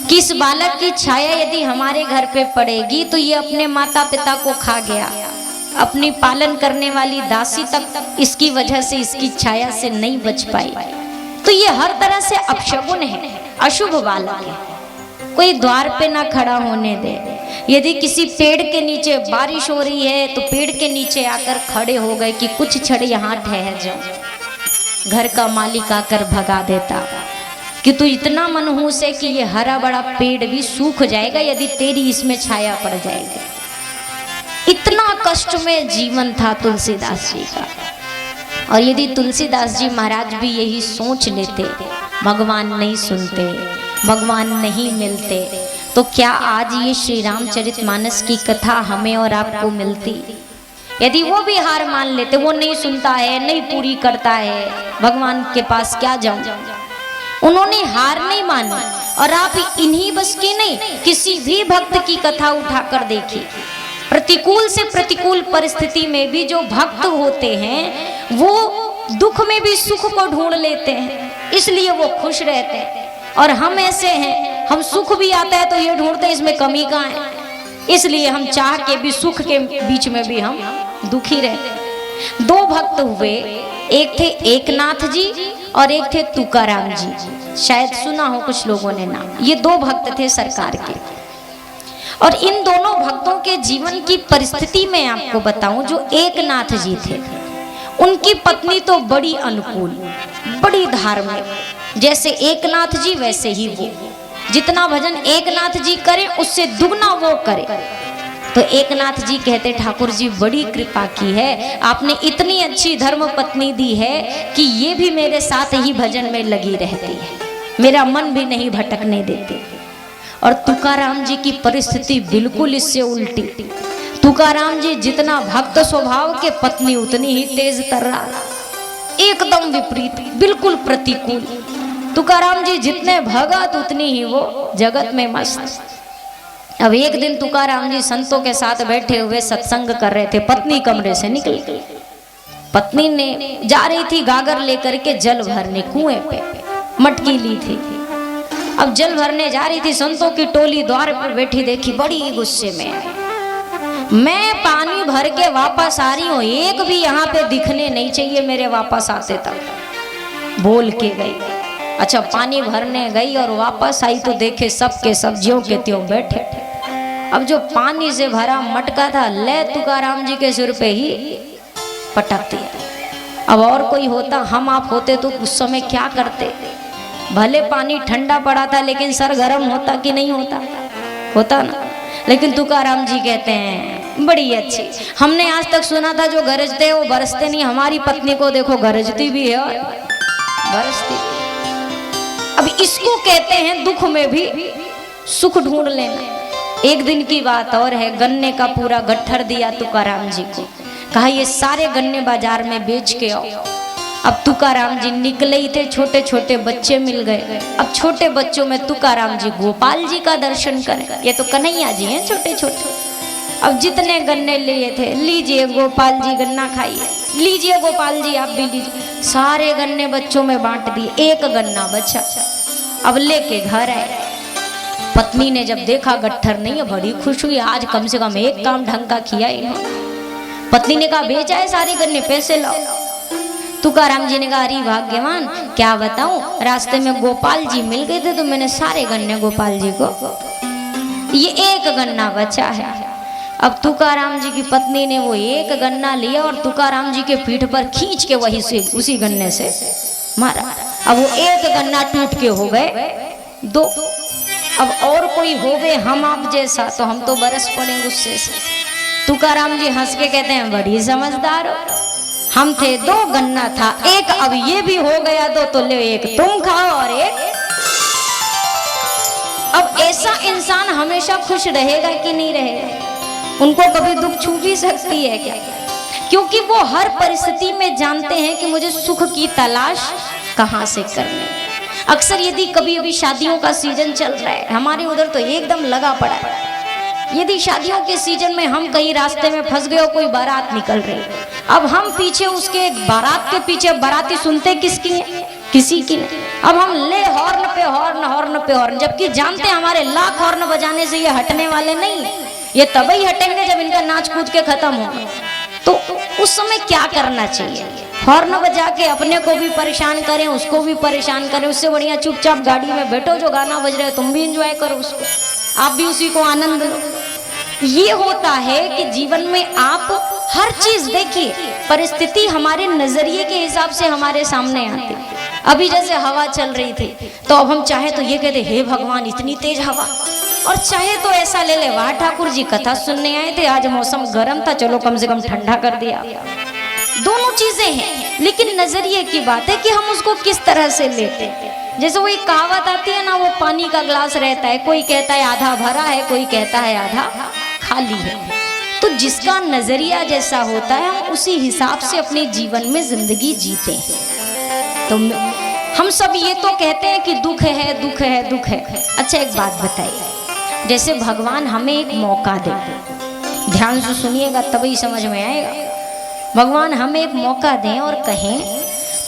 कि इस बालक की छाया यदि हमारे घर पे पड़ेगी तो ये अपने माता पिता को खा गया, अपनी पालन करने वाली दासी तक इसकी वजह से, इसकी छाया से नहीं बच पाई। तो ये हर तरह से अपशगुन है, अशुभ बालक है, कोई द्वार पे ना खड़ा होने दे। यदि किसी पेड़ के नीचे बारिश हो रही है तो पेड़ के नीचे आकर खड़े हो गए कि कुछ क्षण यहाँ ठहर जाओ, घर का मालिक आकर भगा देता कि तू इतना मनहूस है कि ये हरा बड़ा पेड़ भी सूख जाएगा यदि तेरी इसमें छाया पड़ जाएगी। इतना कष्ट में जीवन था तुलसीदास जी का। और यदि तुलसीदास जी महाराज भी यही सोच लेते, भगवान नहीं सुनते, भगवान नहीं मिलते, तो क्या आज ये श्री रामचरितमानस की कथा हमें और आपको मिलती? यदि वो भी हार मान लेते, वो नहीं सुनता है, नहीं पूरी करता है, भगवान के पास क्या जाऊं? उन्होंने हार नहीं मानी। और आप इन्हीं बस की नहीं, किसी भी भक्त की कथा उठाकर देखिए, प्रतिकूल से प्रतिकूल परिस्थिति में भी जो भक्त होते हैं वो दुख में भी सुख को ढूंढ लेते हैं, इसलिए वो खुश रहते हैं। और हम ऐसे हैं, हम सुख भी आता है तो ये ढूंढते हैं इसमें कमी कहाँ है, इसलिए हम चाह के भी सुख के बीच में भी हम दुखी रहते हैं। दो भक्त हुए, एक थे एकनाथ जी और एक थे तुकाराम जी, शायद सुना हो कुछ लोगों ने नाम। ये दो भक्त थे सरकार के। और इन दोनों भक्तों के जीवन की परिस्थिति में आपको बताऊं, जो एकनाथ जी थे, उनकी पत्नी तो बड़ी अनुकूल, बड़ी धार्मिक, जैसे एकनाथ जी वैसे ही वो, जितना भजन एकनाथ जी करे उससे दुगना वो करे। तो एकनाथ जी कहते, ठाकुर जी बड़ी कृपा की है, आपने इतनी अच्छी धर्म पत्नी दी है कि ये भी मेरे साथ ही भजन में लगी रहती है, मेरा मन भी नहीं भटकने देती। और तुकाराम जी की परिस्थिति बिल्कुल इससे उल्टी। तुकाराम जी जितना भक्त स्वभाव के, पत्नी उतनी ही तेज तर्रार, एकदम विपरीत, बिल्कुल प्रतिकूल। तुकाराम जी जितने भगत उतनी ही वो जगत में मस्त। अब एक दिन तुकाराम जी संतों के साथ बैठे हुए सत्संग कर रहे थे, पत्नी कमरे से निकल गई। पत्नी ने जा रही थी गागर लेकर के जल भरने कुएं पे, मटकी ली थी। अब जल भरने जा रही थी, संतों की टोली द्वार पर बैठी देखी, बड़ी गुस्से में आई। मैं पानी भर के वापस आ रही हूँ, एक भी यहाँ पे दिखने नहीं चाहिए मेरे वापस आते तक, बोल के गई। अच्छा, पानी भरने गई और वापस आई तो देखे सबके सब ज्यों के त्यों बैठे। अब जो पानी से भरा मटका था, ले तुकाराम जी के सिर पे ही पटक दिया। अब और कोई होता, हम आप होते तो उस समय क्या करते? भले पानी ठंडा पड़ा था लेकिन सर गर्म होता कि नहीं होता? होता ना। लेकिन तुकाराम जी कहते हैं बड़ी अच्छी, हमने आज तक सुना था जो गरजते हैं वो बरसते नहीं, हमारी पत्नी को देखो गरजती भी है और बरसती भी। अब इसको कहते हैं दुख में भी सुख ढूंढ लेना। एक दिन की बात और है, गन्ने का पूरा गट्ठर दिया तुकाराम जी को, कहा ये सारे गन्ने बाजार में बेच के आओ। अब तुकाराम जी निकले ही थे, छोटे छोटे बच्चे मिल गए। अब छोटे बच्चों में तुकाराम जी गोपाल जी का दर्शन करें, ये तो कन्हैया जी हैं छोटे छोटे। अब जितने गन्ने लिए थे, लीजिए गोपाल जी गन्ना खाइए, लीजिए गोपाल जी आप भी लीजिए। सारे गन्ने बच्चों में बांट दिए, एक गन्ना बचा। अब लेके घर आए, पत्नी ने जब देखा गट्ठर नहीं है, बड़ी खुश हुई, आज कम से कम एक काम ढंग का किया इन्होंने। पत्नी ने कहा बेच आए सारे गन्ने, पैसे लाओ। तुकाराम जी ने कहा अरे भाग्यवान, क्या बताऊं, रास्ते में गोपाल जी मिल गए थे तो मैंने सारे गन्ने गोपाल जी को, ये एक गन्ना बचा है। अब तुकाराम जी की पत्नी ने वो एक गन्ना लिया और तुकाराम जी के पीठ पर खींच के वही से उसी गन्ने से मारा। अब वो एक गन्ना टूट के हो गए दो। अब और कोई हो गए हम आप जैसा तो हम तो बरस पड़े गुस्से से। तुकाराम जी हंस के कहते हैं बड़ी समझदार हो, हम थे दो, गन्ना था एक, अब ये भी हो गया दो, तो ले एक तुम खाओ और एक। अब ऐसा इंसान हमेशा खुश रहेगा कि नहीं रहेगा? उनको कभी दुख छू भी सकती है क्या? क्योंकि वो हर परिस्थिति में जानते हैं कि मुझे सुख की तलाश कहां से करनी। अक्सर यदि कभी अभी शादियों का सीजन चल रहा है, हमारे उधर तो एकदम लगा पड़ा है, यदि शादियों के सीजन में हम कहीं रास्ते में फंस गए, कोई बारात निकल रही, अब हम पीछे उसके बारात के पीछे बाराती सुनते किसकी है? किसी की नहीं। अब हम ले हॉर्न पे हॉर्न, हॉर्न पे हॉर्न, जबकि जानते हैं हमारे लाख हॉर्न बजाने से ये हटने वाले नहीं, ये तभी हटेंगे जब इनका नाच कूद के खत्म होगा। तो उस समय क्या करना चाहिए? हॉर्न बजा के अपने को भी परेशान करें, उसको भी परेशान करें, उससे बढ़िया चुपचाप गाड़ी में बैठो, जो गाना बज रहा है तुम भी एंजॉय करो उसको, आप भी उसी को आनंद लो। ये होता है कि जीवन में आप हर चीज देखिए, परिस्थिति हमारे नजरिए के हिसाब से हमारे सामने आती। अभी जैसे हवा चल रही थी तो अब हम चाहे तो ये कहते हे भगवान इतनी तेज हवा, और चाहे तो ऐसा ले ले वाह ठाकुर जी कथा सुनने आए थे, आज मौसम गर्म था, चलो कम से कम ठंडा कर दिया। दोनों चीजें हैं, लेकिन नजरिए की बात है कि हम उसको किस तरह से लेते हैं। जैसे वो एक कहावत आती है ना, वो पानी का ग्लास रहता है, कोई कहता है आधा भरा है, कोई कहता है आधा खाली है। तो जिसका नजरिया जैसा होता है हम उसी हिसाब से अपने जीवन में जिंदगी जीते हैं। तो हम सब ये तो कहते हैं कि दुख है दुख है दुख है। अच्छा एक बात बताइए, जैसे भगवान हमें एक मौका दे, ध्यान से सुनिएगा तभी समझ में आएगा। भगवान हमें एक मौका दें और कहें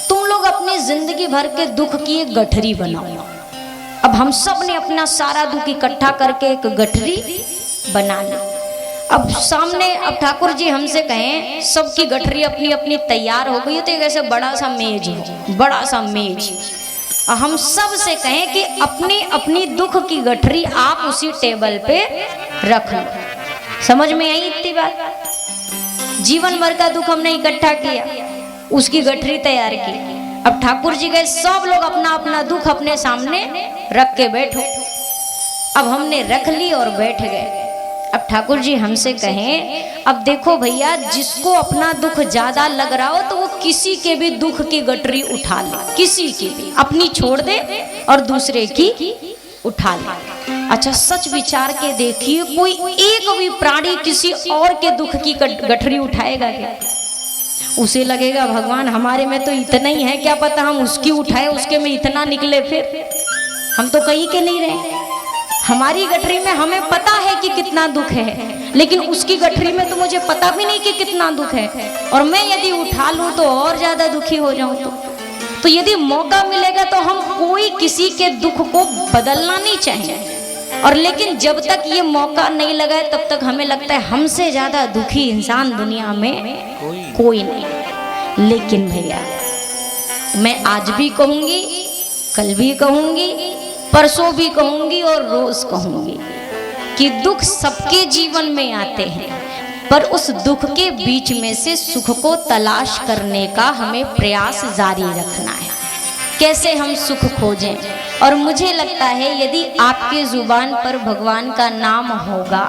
तुम लोग अपनी जिंदगी भर के दुख की एक गठरी बनाओ। अब हम सब ने अपना सारा दुख इकट्ठा करके एक गठरी बना ली। अब सामने अब ठाकुर जी हमसे कहें सबकी गठरी अपनी अपनी तैयार हो गई, तो एक ऐसे बड़ा सा मेज हो, बड़ा सा मेज, और हम सब से कहें कि अपनी अपनी दुख की गठरी आप उसी टेबल पे रख लो। समझ में आई इतनी बात? जीवन भर का दुख हमने इकट्ठा किया, उसकी गठरी तैयार की। अब ठाकुर जी गए सब लोग अपना अपना दुख अपने सामने रख के बैठो। अब हमने रख ली और बैठ गए। अब ठाकुर जी हमसे कहें अब देखो भैया, जिसको अपना दुख ज्यादा लग रहा हो तो वो किसी के भी दुख की गठरी उठा ले, किसी की भी, अपनी छोड़ दे और दूसरे की उठा ले। अच्छा सच विचार के देखिए, कोई एक भी प्राणी किसी और के दुख की गठरी उठाएगा क्या? उसे लगेगा भगवान हमारे में तो इतना ही है, क्या पता हम उसकी उठाए, उसके में इतना निकले, फिर हम तो कहीं के नहीं रहे। हमारी गठरी में हमें पता है कि कितना दुख है, लेकिन उसकी गठरी में तो मुझे पता भी नहीं कि कितना दुख है, और मैं यदि उठा लूं तो और ज्यादा दुखी हो जाऊं। तो तो यदि मौका मिलेगा तो हम कोई किसी के दुख को बदलना नहीं चाहेंगे, और लेकिन जब तक ये मौका नहीं लगा है तब तक हमें लगता है हमसे ज्यादा दुखी इंसान दुनिया में कोई नहीं। लेकिन भैया मैं आज भी कहूंगी, कल भी कहूंगी, परसों भी कहूंगी और रोज कहूंगी कि दुख सबके जीवन में आते हैं, पर उस दुख के बीच में से सुख को तलाश करने का हमें प्रयास जारी रखना है। कैसे हम सुख खोजें? और मुझे लगता है यदि आपके जुबान पर भगवान का नाम होगा,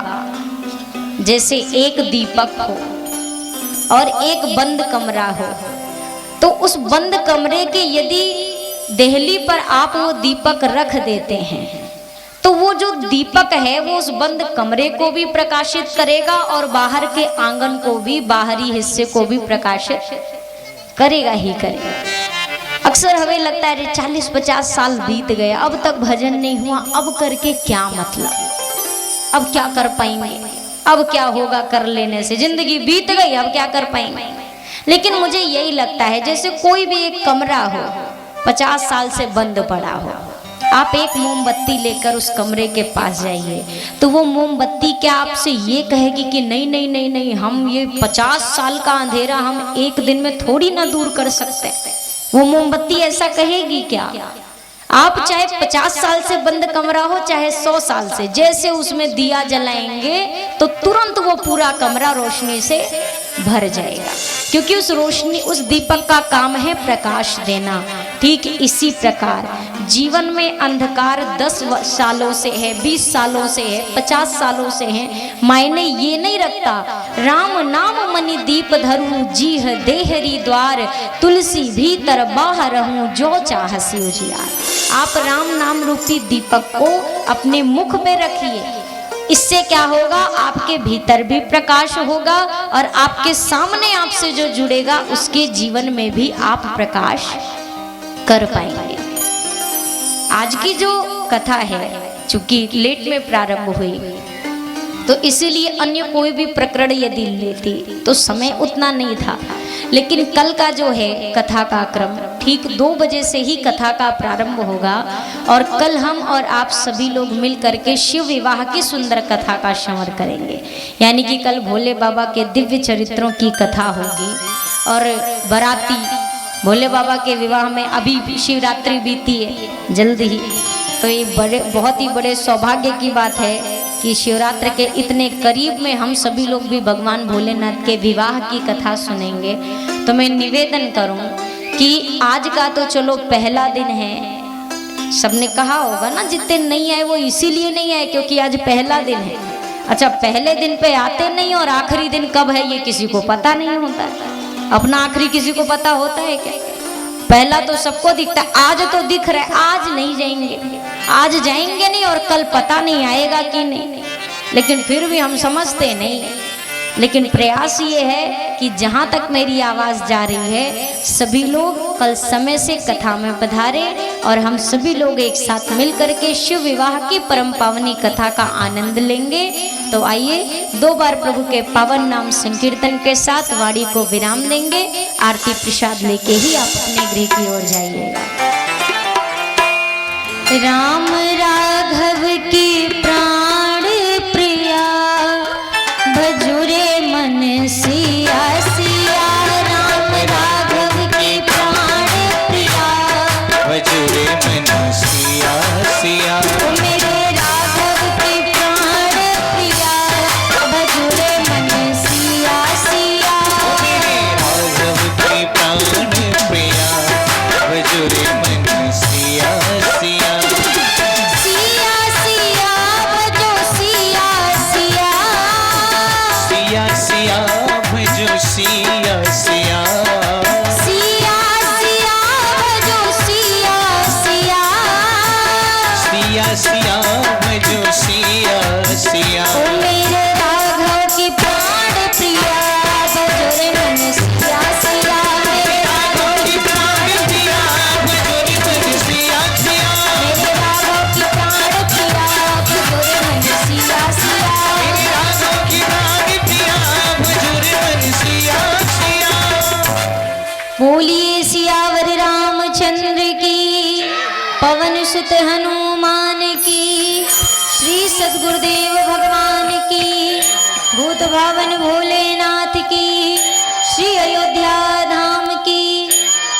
जैसे एक दीपक हो और एक बंद कमरा हो, तो उस बंद कमरे के यदि देहली पर आप वो दीपक रख देते हैं तो वो जो दीपक है वो उस बंद कमरे को भी प्रकाशित करेगा और बाहर के आंगन को भी, बाहरी हिस्से को भी प्रकाशित करेगा ही करेगा। अक्सर हमें लगता है 40-50 साल बीत गए, अब तक भजन नहीं हुआ, अब करके क्या मतलब, अब क्या कर पाएंगे, अब क्या होगा कर लेने से, जिंदगी बीत गई, अब क्या कर पाएंगे। लेकिन मुझे यही लगता है जैसे कोई भी एक कमरा हो 50 साल से बंद पड़ा हो, आप एक मोमबत्ती लेकर उस कमरे के पास जाइए तो वो मोमबत्ती क्या आपसे ये कहेगी कि नहीं नहीं नहीं नहीं, हम ये 50 साल का अंधेरा हम एक दिन में थोड़ी ना दूर कर सकते हैं। वो मोमबत्ती ऐसा कहेगी क्या? आप चाहे 50 साल से बंद कमरा हो चाहे 100 साल से, जैसे उसमें दिया जलाएंगे तो तुरंत वो पूरा कमरा रोशनी से भर जाएगा, क्योंकि उस रोशनी, उस दीपक का काम है प्रकाश देना। ठीक इसी प्रकार जीवन में अंधकार 10 सालों से है, 20 सालों से है, 50 सालों से है, मायने ये नहीं रखता। राम नाम मनि दीप धरू, जीह देहरी द्वार, तुलसी भीतर बाहर रहूं, जो चाहसी उजियार। आप राम नाम रूपी दीपक को अपने मुख में रखिए, इससे क्या होगा, आपके भीतर भी प्रकाश होगा और आपके सामने आपसे जो जुड़ेगा उसके जीवन में भी आप प्रकाश कर पाएंगे। आज की जो कथा है चूंकि लेट में प्रारंभ हुई तो इसीलिए अन्य कोई भी प्रकरण यदि लेती तो समय उतना नहीं था, लेकिन कल का जो है कथा का क्रम ठीक 2 बजे से ही कथा का प्रारंभ होगा और कल हम और आप सभी लोग मिल करके शिव विवाह की सुंदर कथा का श्रवण करेंगे। यानी कि कल भोले बाबा के दिव्य चरित्रों की कथा होगी और बाराती भोले बाबा के विवाह में अभी शिवरात्रि बीती है जल्द ही, तो ये बहुत ही बड़े सौभाग्य की बात है कि शिवरात्रि के इतने करीब में हम सभी लोग भी भगवान भोलेनाथ के विवाह की कथा सुनेंगे। तो मैं निवेदन करूं कि आज का तो चलो पहला दिन है, सबने कहा होगा ना जितने नहीं आए वो इसीलिए नहीं आए क्योंकि आज पहला दिन है। अच्छा, पहले दिन पे आते नहीं और आखिरी दिन कब है ये किसी को पता नहीं होता है। अपना आखिरी किसी को पता होता है क्या? पहला तो सबको दिखता है, आज तो दिख रहा है, आज नहीं जाएंगे, आज जाएंगे नहीं और कल पता नहीं आएगा कि नहीं, लेकिन फिर भी हम समझते नहीं। लेकिन प्रयास ये है कि जहाँ तक मेरी आवाज़ जा रही है सभी लोग कल समय से कथा में पधारे और हम सभी लोग एक साथ मिल करके शिव विवाह की परम पावनी कथा का आनंद लेंगे। तो आइए 2 बार प्रभु के पावन नाम संकीर्तन के साथ वाणी को विराम देंगे। आरती प्रसाद लेके ही आप अपने गृह की ओर जाइएगा। राम राघव की प्राण प्रिया भजुरे मन सिया सिया, राम राघव की प्राण प्रिया भजुरे मन सिया सिया, मेरे राघव की प्राण प्रिया भजुरे मन सिया सिया, मेरे राघव की प्राण प्रिया भजुरे मन सिया सिया, सिया सिया भजो सिया सिया, सिया सिया भजो सिया सिया, सिया सिया भजो सिया सिया, सिया सिया भजो सिया सिया, ओ मेरे राघव की प्राण प्रिया भजो रे मन सिया सिया, मेरे राघव की प्राण प्रिया भजो रे मन सिया सिया, मेरे राघव की प्राण प्रिया भजो रे मन सिया सिया, मेरे राघव की प्राण प्रिया भजुरे मन सिया सिया। बोलिए सियावर रामचंद्र सुत हनुमान की, श्री सद्गुरुदेव भगवान की, भूत भावन भोलेनाथ की, श्री अयोध्या धाम की,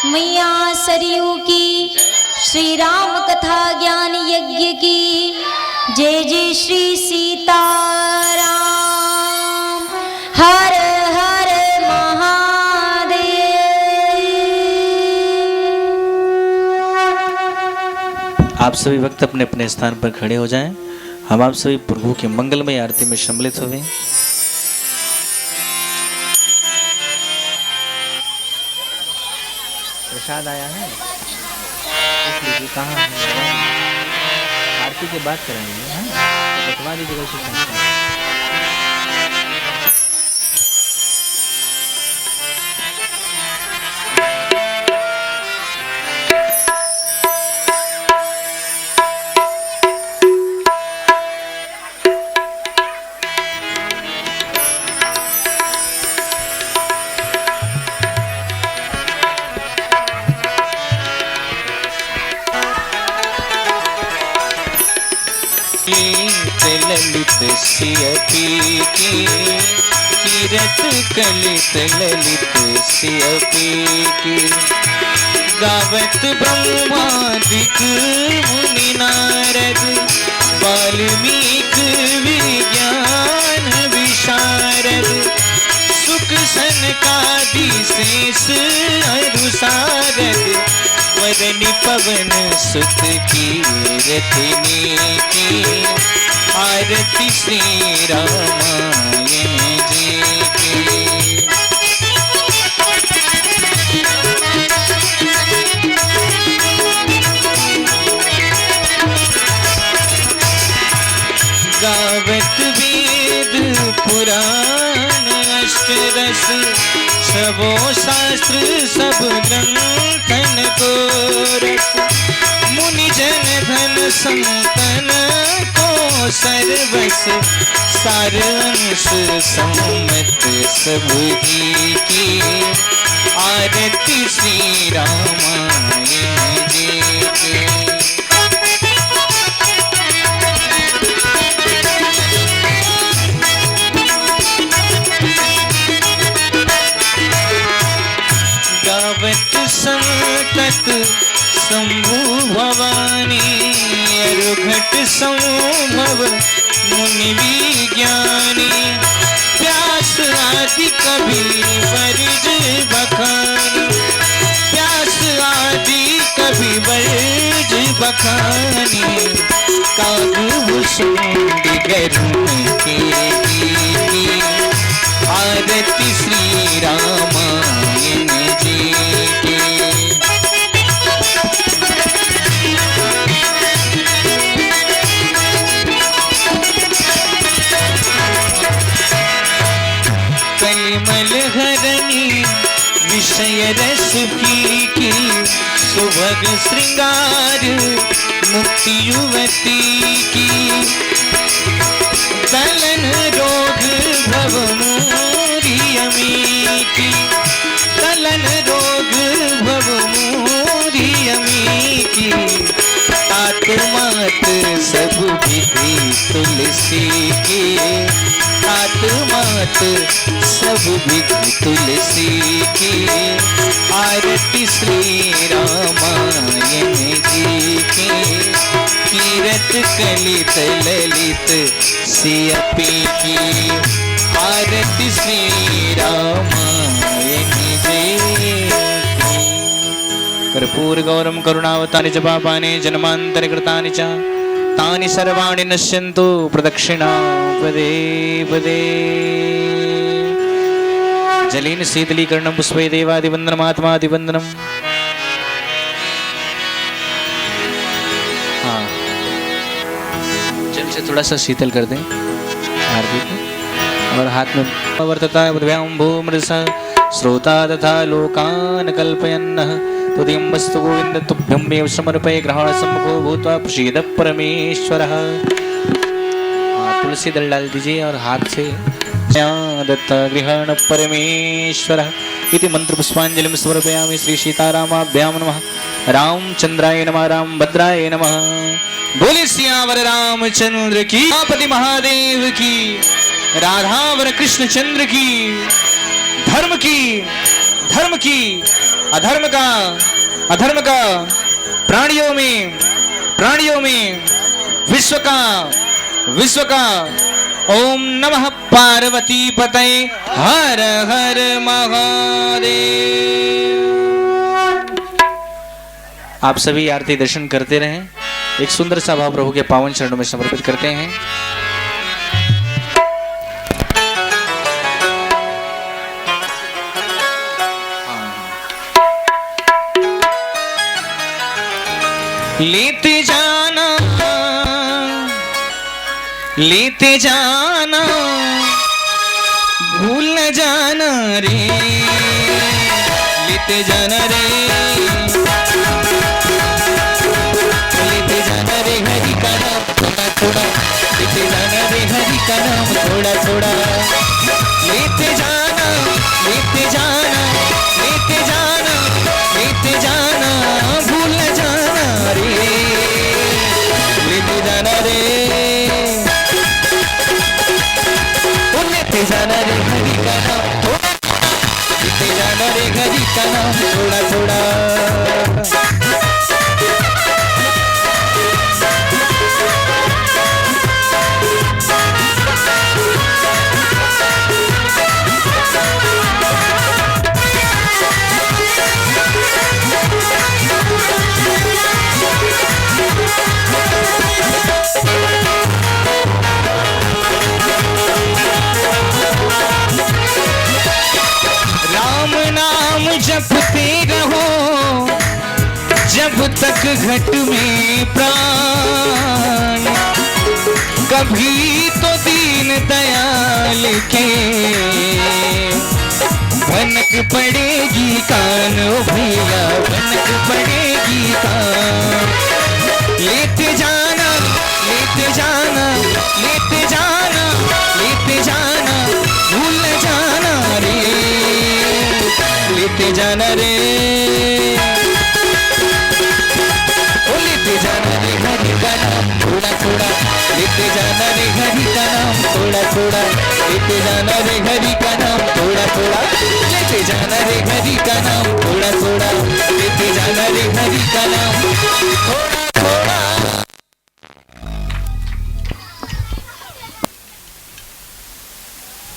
मैया सरयू की, श्री राम कथा ज्ञान यज्ञ की, जय जय श्री सीताराम। हर हर महादेव। आप सभी भक्त अपने अपने स्थान पर खड़े हो जाएं। हम आप सभी प्रभु के मंगलमय आरती में सम्मिलित हुए। प्रसाद आया है, इसलिए कहाँ है? आरती के बाद कराएंगे, हाँ? तो बतवा दीजिएगा उसी टाइम पर। ललित सियपी की कीरत कलित ललित सियपी की, गावत ब्रह्मादिक मुनि नारद, वाल्मीकि विज्ञान विशारद, सुख सनकादि शेष अरुसारद, वरनि पवन सुत कीरतनी की, आरती श्री रामायण जी की। गावत वेद पुराण अष्टरस, सबो शास्त्र सब ग्रंथन को रस, मुनि जन धन संतन को सर्वस, सारंश सम्मत सबकी की, आरती श्री रामायण जी की। गावत संतत शंभु भवानी, अरुघट संभव मुनि विज्ञानी, व्यास आदि कवि वर्ज बखानी, व्यास आदि कवि वर्ज बखानी, कागभूषुंड गरुड़ के गीती, आरती श्री रामायण जी की। कलिमल हरणी विषय रस की, सुभग श्रृंगार मुक्ति युवती की, दलन रोग भव मोरियमी की, दलन रोग भव मोरियमी की, तात मात सब विधि तुलसी की, तात मात सब विधि तुलसी की, आरती श्री रामायण जी की, कीरत कलित ललित सियपी की, आरती श्री रामायण जी की। कर्पूर गौरम करुणावतानि च पापानि जन्मांतर कृतानि च, तानि सर्वाणि नश्यन्तु प्रदक्षिणा पदे पदे। जलेन शीतलीकरणं पुष्पै देवादिवन्दनमात्मादिवन्दनम्। हाँ, जल से थोड़ा सा शीतल कर दें आरती को, और हाथ में वर्तता बुद्भ्यां भूमृषा श्रोता तथा लोकान् कल्पयन्नः, तुदीयं वस्तु गोविंद तुभ्यमेव समर्पये, ग्रहण सम्मुखो भूत्वा प्रसीद परमेश्वरः। तुलसी दल डाल दीजिए और हाथ से दत्त गृहण परमेश्वरः इति मंत्र पुष्पांजलिं समर्पयामि। श्री सीतारामाभ्यां नमः। रामचंद्राय नमः, रामभद्राय नमः। बोले सियावर रामचंद्र की, पति महादेव की, राधावर कृष्ण चंद्र की, धर्म की, धर्म की, अधर्म का प्राणियों में विश्व का। ओम नमः पार्वती पतये, हर हर महादेव। आप सभी आरती दर्शन करते रहें। एक सुंदर सा भाव प्रभु के पावन चरणों में समर्पित करते हैं। लेते जाना भूल न जाना रे, लेते जाना रे, लेते जाना रे हरि का नाम थोड़ा थोड़ा, लेते जाना रे हरि का नाम थोड़ा थोड़ा, लेते जाना, लेते जाना, लेते जाना, लेते जाना भूल न जाना रे, लेते जाना रे, लेते जाना रे हरि का नाम थोड़ा, लेते जाना रे हरि का नाम थोड़ा थोड़ा। जपते रहो जब तक घट में प्राण, कभी तो दीन दयाल के भनक पड़ेगी कान, ओ भैया भनक पड़ेगी कान। लेते जाना, लेते जाना, लेते जाना, लेते जाना भूल जाना रे, लेते जाना रे, ओ लेते जाना रे हरि का नाम थोड़ा थोड़ा, लेते जाना रे हरि का नाम थोड़ा थोड़ा, लेते जाना रे हरि का नाम थोड़ा थोड़ा, लेते जाना रे हरि का नाम